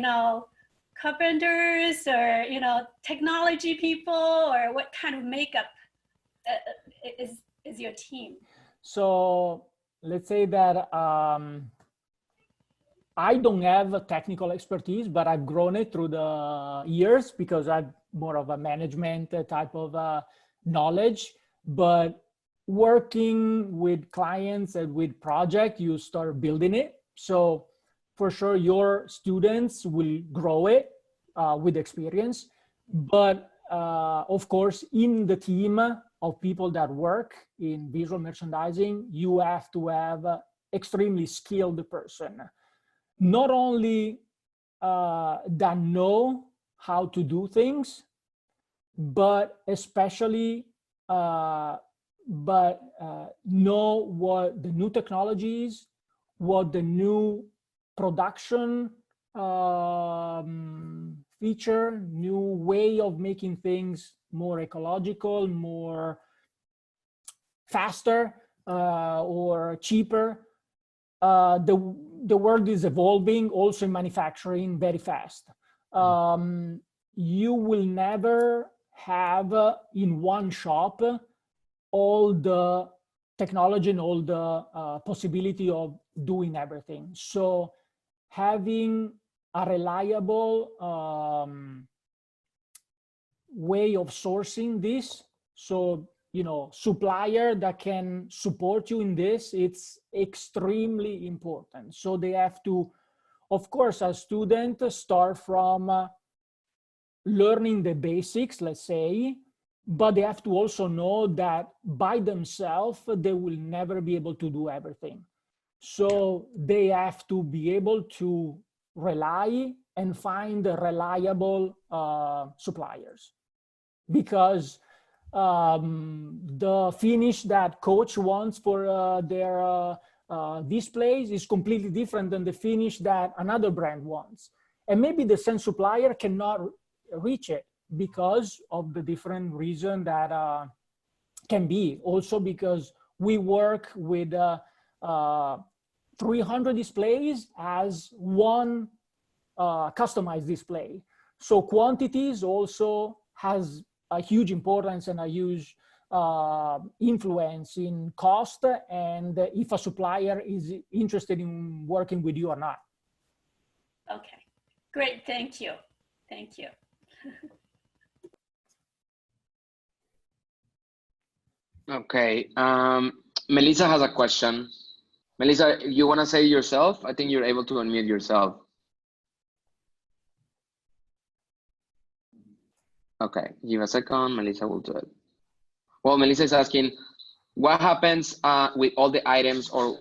carpenters or, technology people, or what kind of makeup is your team? So let's say that I don't have a technical expertise, but I've grown it through the years because I'm more of a management type of knowledge. But working with clients and with projects, you start building it. So for sure, your students will grow it with experience. But of course, in the team of people that work in visual merchandising, you have to have an extremely skilled person. Not only that know how to do things, but especially know what the new technologies, what the new production feature, new way of making things more ecological, more faster or cheaper. The world is evolving also in manufacturing very fast. You will never have in one shop all the technology and all the possibility of doing everything. So having a reliable way of sourcing this, so supplier that can support you in this, it's extremely important. So they have to, of course, as students start from learning the basics, let's say, but they have to also know that by themselves they will never be able to do everything. So they have to be able to rely and find reliable suppliers, because the finish that coach wants for their displays is completely different than the finish that another brand wants. And maybe the same supplier cannot reach it because of the different reason that can be. Also because we work with 300 displays as one customized display. So quantities also has a huge importance and a huge influence in cost, and if a supplier is interested in working with you or not. Okay, great, thank you. Thank you. Okay, Melissa has a question. Melissa, you want to say yourself? I think you're able to unmute yourself. Okay, give a second, Melissa will do it. Well, Melissa is asking, what happens with all the items or,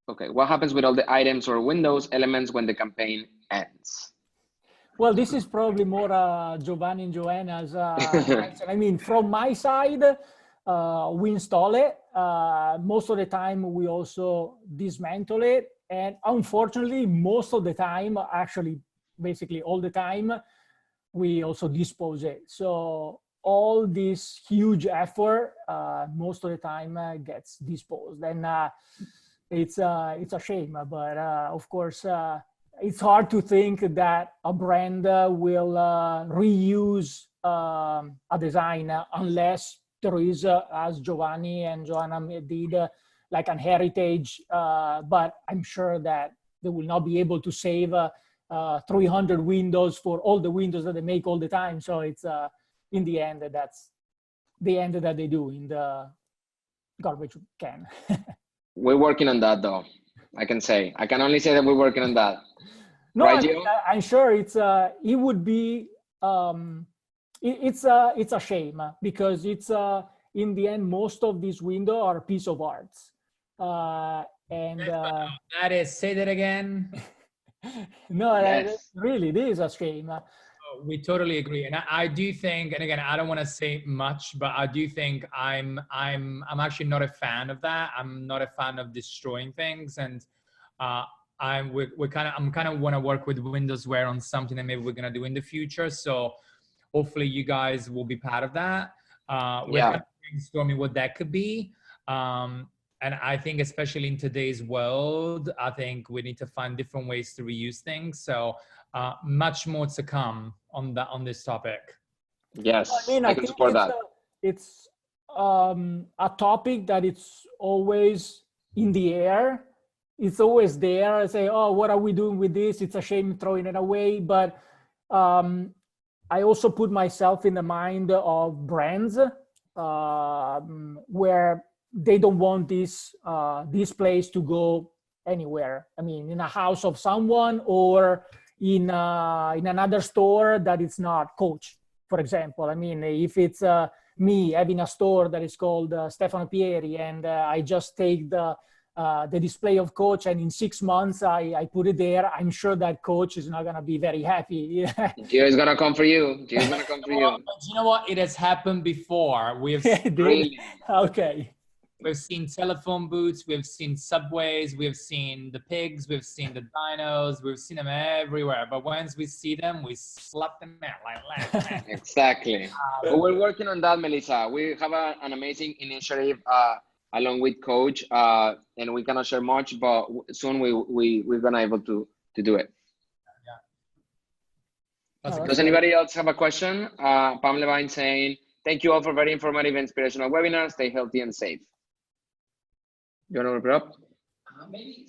okay, what happens with all the items or Windows elements when the campaign ends? Well, this is probably more Giovanni and Joanna's answer. I mean, from my side, we install it. Most of the time, we also dismantle it. And unfortunately, most of the time, actually, basically all the time, we also dispose it. So all this huge effort, most of the time gets disposed. And it's a shame, but of course, it's hard to think that a brand will reuse a design unless there is, as Giovanni and Joanna did, like an heritage. But I'm sure that they will not be able to save 300 windows for all the windows that they make all the time. So it's in the end, that's the end that they do in the garbage can. We're working on that though. I can say. I can only say that we're working on that. No, Right, I mean, Gio? I'm sure it would be it's a shame because it's in the end most of these windows are a piece of arts, and That is, say that again. no, Yes. really, it is a shame. We totally agree, and I do think, and again, I don't want to say much, but I do think I'm actually not a fan of that. I'm not a fan of destroying things, and I'm kind of want to work with WindowsWear on something that maybe we're gonna do in the future. So hopefully you guys will be part of that. We're kind of brainstorming what that could be. And I think especially in today's world, I think we need to find different ways to reuse things. So much more to come on this topic. Yes, I mean, I can think support that. it's a topic that it's always in the air. It's always there. I say, oh, what are we doing with this? It's a shame throwing it away. But I also put myself in the mind of brands where they don't want this place to go anywhere. I mean, in a house of someone or in another store that it's not Coach, for example. I mean, if it's me having a store that is called Stefano Pieri and I just take the display of Coach and in 6 months I put it there, I'm sure that Coach is not going to be very happy. Gio is going to come for you. Gio is going to come for you. You know what? It has happened before. We have Really? Okay. We've seen telephone booths, we've seen subways, we've seen the pigs, we've seen the dinos, we've seen them everywhere. But once we see them, we slap them out like that. Exactly. But we're working on that, Melissa. We have an amazing initiative along with Coach, and we cannot share much, but soon we're gonna able to do it. Yeah. Does anybody else have a question? Pam Levine saying, thank you all for very informative and inspirational webinars. Stay healthy and safe. You want to wrap it up? Maybe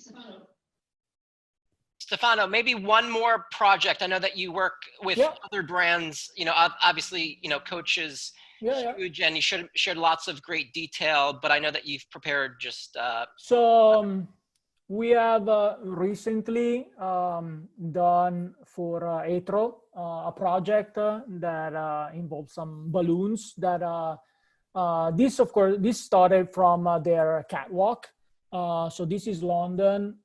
Stefano, maybe one more project. I know that you work with other brands. You know, obviously, you know, Coach is huge, and you shared lots of great detail. But I know that you've prepared just. So we have recently done for Atro a project that involves some balloons that. This, of course, this started from their catwalk. So this is London,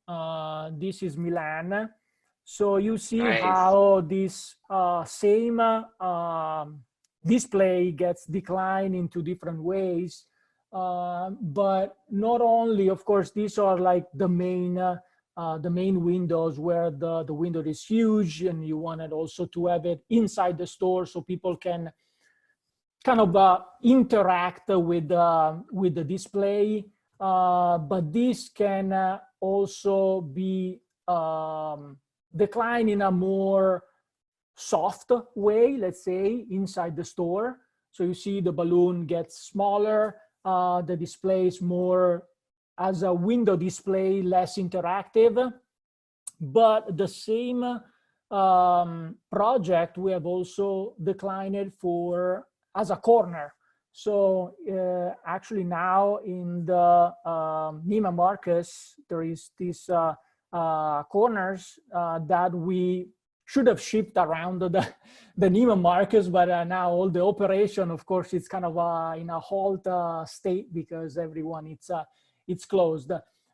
this is Milan. So you see how this same display gets declined into different ways. But not only, of course, these are like the main windows where the window is huge, and you wanted also to have it inside the store so people can kind of interact with the display, but this can also be declined in a more soft way, let's say, inside the store. So you see the balloon gets smaller, the display is more as a window display, less interactive. But the same project we have also declined it for as a corner. So actually now in the Neiman Marcus, there is these corners that we should have shipped around the Neiman Marcus, but now all the operation, of course, it's kind of in a halt state because everyone it's closed.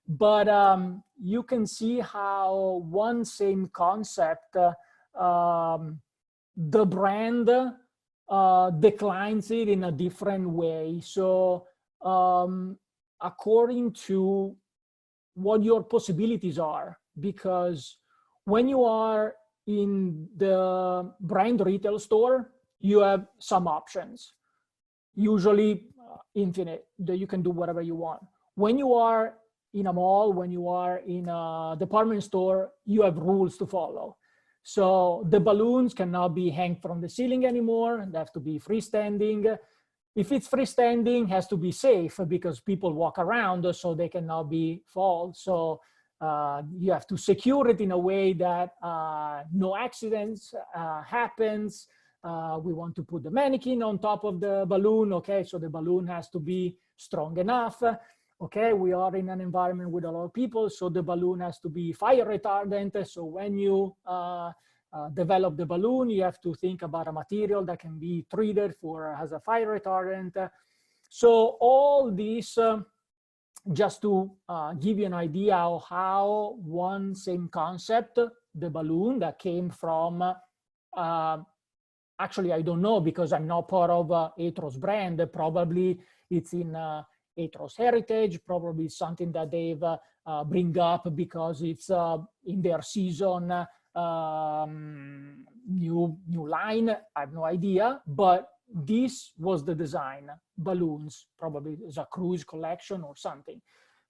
But you can see how one same concept, the brand declines it in a different way. So according to what your possibilities are, because when you are in the brand retail store, you have some options, usually infinite, that you can do whatever you want. When you are in a mall, when you are in a department store, you have rules to follow. So the balloons cannot be hanged from the ceiling anymore. They have to be freestanding. If it's freestanding, it has to be safe because people walk around, so they cannot be fall. So you have to secure it in a way that no accidents happens. We want to put the mannequin on top of the balloon. Okay, so the balloon has to be strong enough. okay, we are in an environment with a lot of people, so the balloon has to be fire retardant. So when you develop the balloon, you have to think about a material that can be treated as a fire retardant. So all these, just to give you an idea of how one same concept, the balloon that came from, actually, I don't know because I'm not part of Atros brand. Probably it's in Atros heritage, probably something that they've bring up because it's in their season new line. I have no idea, but this was the design, balloons, probably as a cruise collection or something.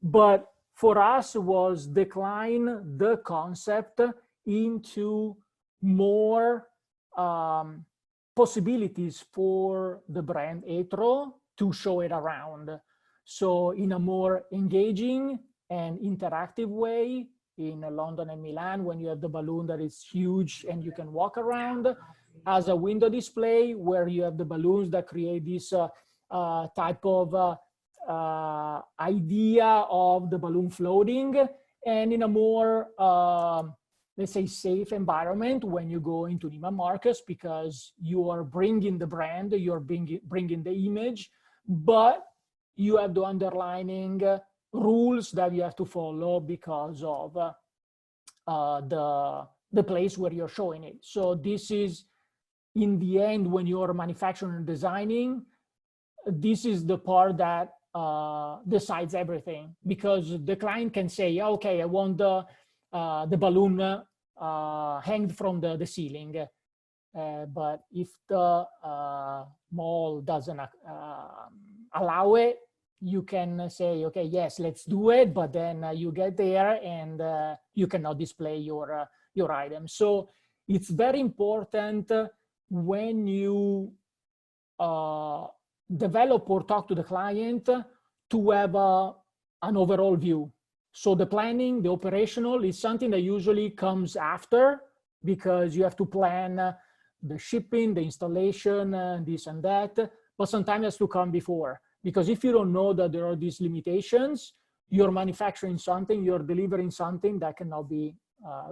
But for us was decline the concept into more possibilities for the brand Atro to show it around. So in a more engaging and interactive way, in London and Milan, when you have the balloon that is huge and you can walk around, as a window display where you have the balloons that create this type of idea of the balloon floating, and in a more, let's say, safe environment when you go into Neiman Marcus, because you are bringing the brand, you're bringing the image, but you have the underlining rules that you have to follow because of the place where you're showing it. So this is, in the end, when you're manufacturing and designing, this is the part that decides everything, because the client can say, okay, I want the balloon hanged from the ceiling. But if the mall doesn't allow it, you can say, okay, yes, let's do it. But then you get there and you cannot display your item. So it's very important when you develop or talk to the client to have an overall view. So the planning, the operational is something that usually comes after, because you have to plan the shipping, the installation, this and that, but sometimes it has to come before. Because if you don't know that there are these limitations, you're manufacturing something, you're delivering something that cannot be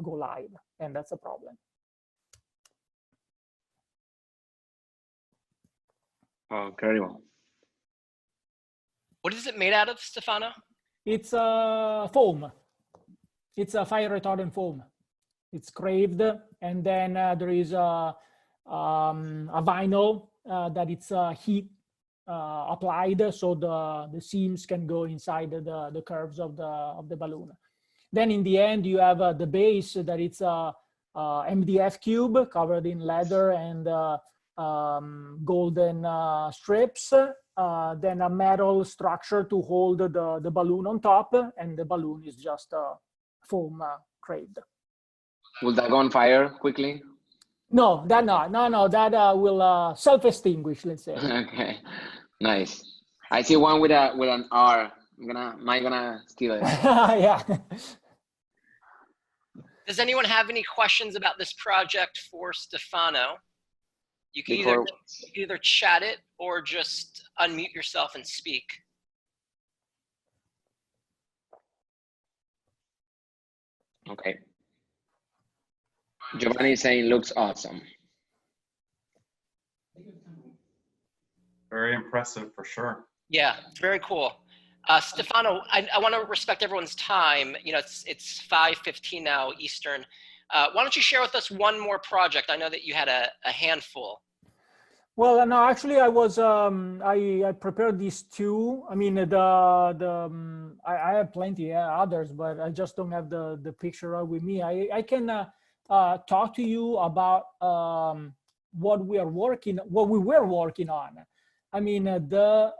go live, and that's a problem. Oh, incredible. What is it made out of, Stefano? It's a foam. It's a fire retardant foam. It's craved, and then there is a vinyl that it's heat applied, so the seams can go inside the curves of the balloon. Then in the end, you have the base that it's a MDF cube covered in leather and golden strips. Then a metal structure to hold the balloon on top, and the balloon is just foam craved. Will that go on fire quickly? No, that that will self-extinguish, let's say. Okay, nice. I see one with an R. Am I gonna steal it? Yeah. Does anyone have any questions about this project for Stefano? You can either chat it or just unmute yourself and speak. Okay. Giovanni is saying looks awesome. Very impressive for sure. Yeah, very cool. Stefano, I want to respect everyone's time. You know, it's 5:15 now Eastern. Why don't you share with us one more project? I know that you had a handful. Well, no, actually, I was I prepared these two. I mean, I have plenty others, but I just don't have the picture with me. I can talk to you about what we were working on. I mean, the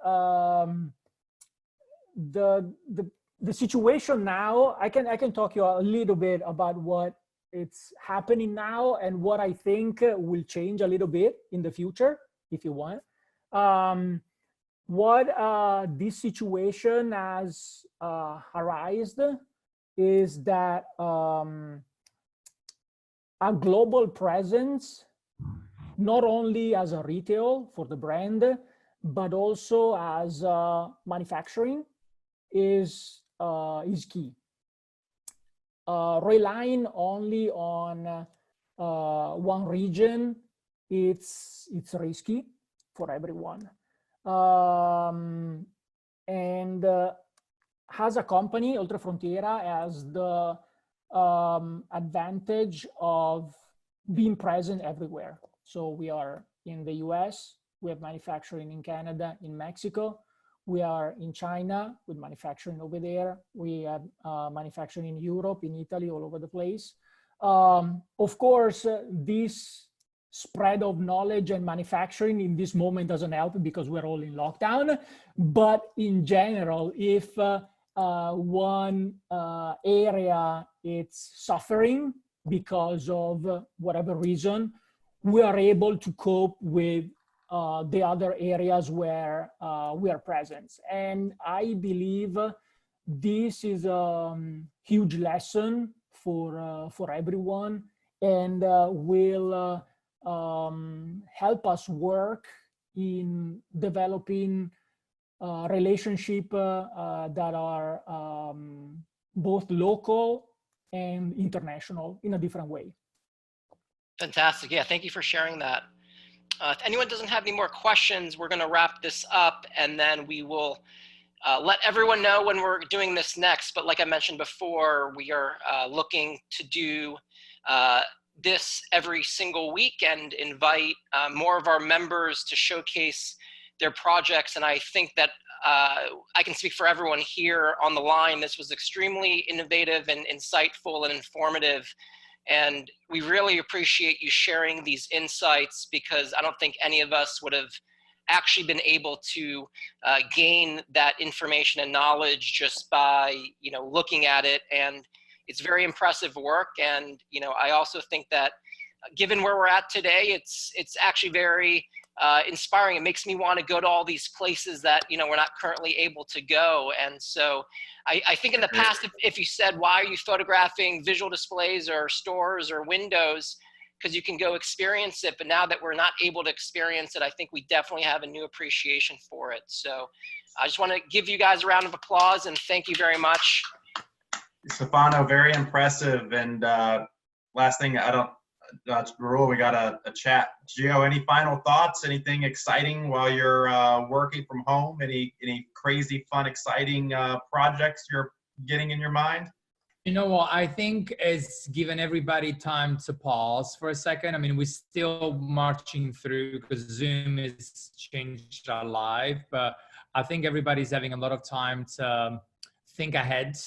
situation now. I can talk to you a little bit about what it's happening now and what I think will change a little bit in the future, if you want. What this situation has arisen is that a global presence, not only as a retail for the brand, but also as manufacturing. is key. Relying only on one region, it's risky for everyone. And as a company, Oltrefrontiera has the advantage of being present everywhere. So we are in the US, we have manufacturing in Canada, in Mexico. We are in China with manufacturing over there. We have manufacturing in Europe, in Italy, all over the place. Of course, this spread of knowledge and manufacturing in this moment doesn't help because we're all in lockdown. But in general, if one area is suffering because of whatever reason, we are able to cope with the other areas where we are present. And I believe this is a huge lesson for everyone, and will help us work in developing relationships that are both local and international in a different way. Fantastic. Yeah, thank you for sharing that. If anyone doesn't have any more questions, we're going to wrap this up, and then we will let everyone know when we're doing this next. But like I mentioned before, we are looking to do this every single week and invite more of our members to showcase their projects. And I think that I can speak for everyone here on the line. This was extremely innovative and insightful and informative. And we really appreciate you sharing these insights, because I don't think any of us would have actually been able to gain that information and knowledge just by, looking at it. And it's very impressive work. And, I also think that given where we're at today, it's actually very inspiring. It makes me want to go to all these places that, we're not currently able to go. And so I think in the past, if you said, why are you photographing visual displays or stores or windows? Because you can go experience it. But now that we're not able to experience it, I think we definitely have a new appreciation for it. So I just want to give you guys a round of applause and thank you very much. Stefano, very impressive. And last thing, that's the rule, we got a chat. Gio, any final thoughts? Anything exciting while you're working from home? Any crazy, fun, exciting projects you're getting in your mind? You know what, I think it's given everybody time to pause for a second. I mean, we're still marching through because Zoom has changed our life, but I think everybody's having a lot of time to think ahead,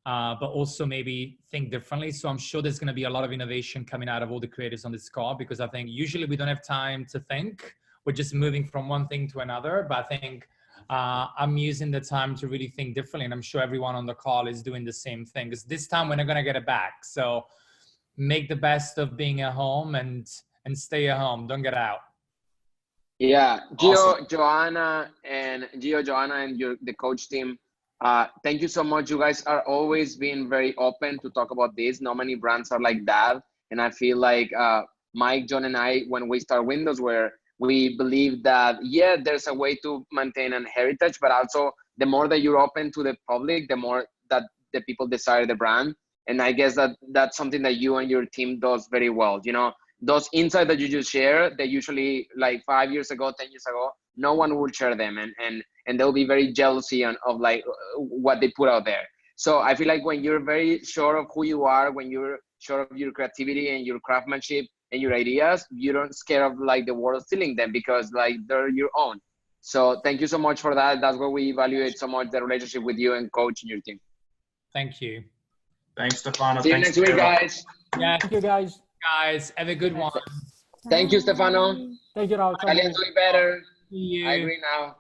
but also maybe think differently. So I'm sure there's going to be a lot of innovation coming out of all the creators on this call, because I think usually we don't have time to think. We're just moving from one thing to another. But I think I'm using the time to really think differently. And I'm sure everyone on the call is doing the same thing, because this time we're not going to get it back. So make the best of being at home and stay at home. Don't get out. Yeah, Gio, Awesome. Joanna, and the coach team, thank you so much. You guys are always being very open to talk about this. Not many brands are like that. And I feel like Mike, John, and I, when we start WindowsWear, we believe that, yeah, there's a way to maintain an heritage, but also the more that you're open to the public, the more that the people desire the brand. And I guess that's something that you and your team does very well. Those insights that you just share, they usually, like 5 years ago, 10 years ago, no one would share them. And they'll be very jealousy of like what they put out there. So I feel like when you're very sure of who you are, when you're sure of your creativity and your craftsmanship and your ideas, you don't scare of like the world stealing them, because like they're your own. So thank you so much for that. That's why we evaluate so much the relationship with you and coach and your team. Thank you. Thanks, Stefano. See you Thanks, next week, Gio. guys. Yeah, Thank you, guys. guys, have a good one. Thank you, Stefano. Thank you, Raul. Italian's doing better. See you. I agree now.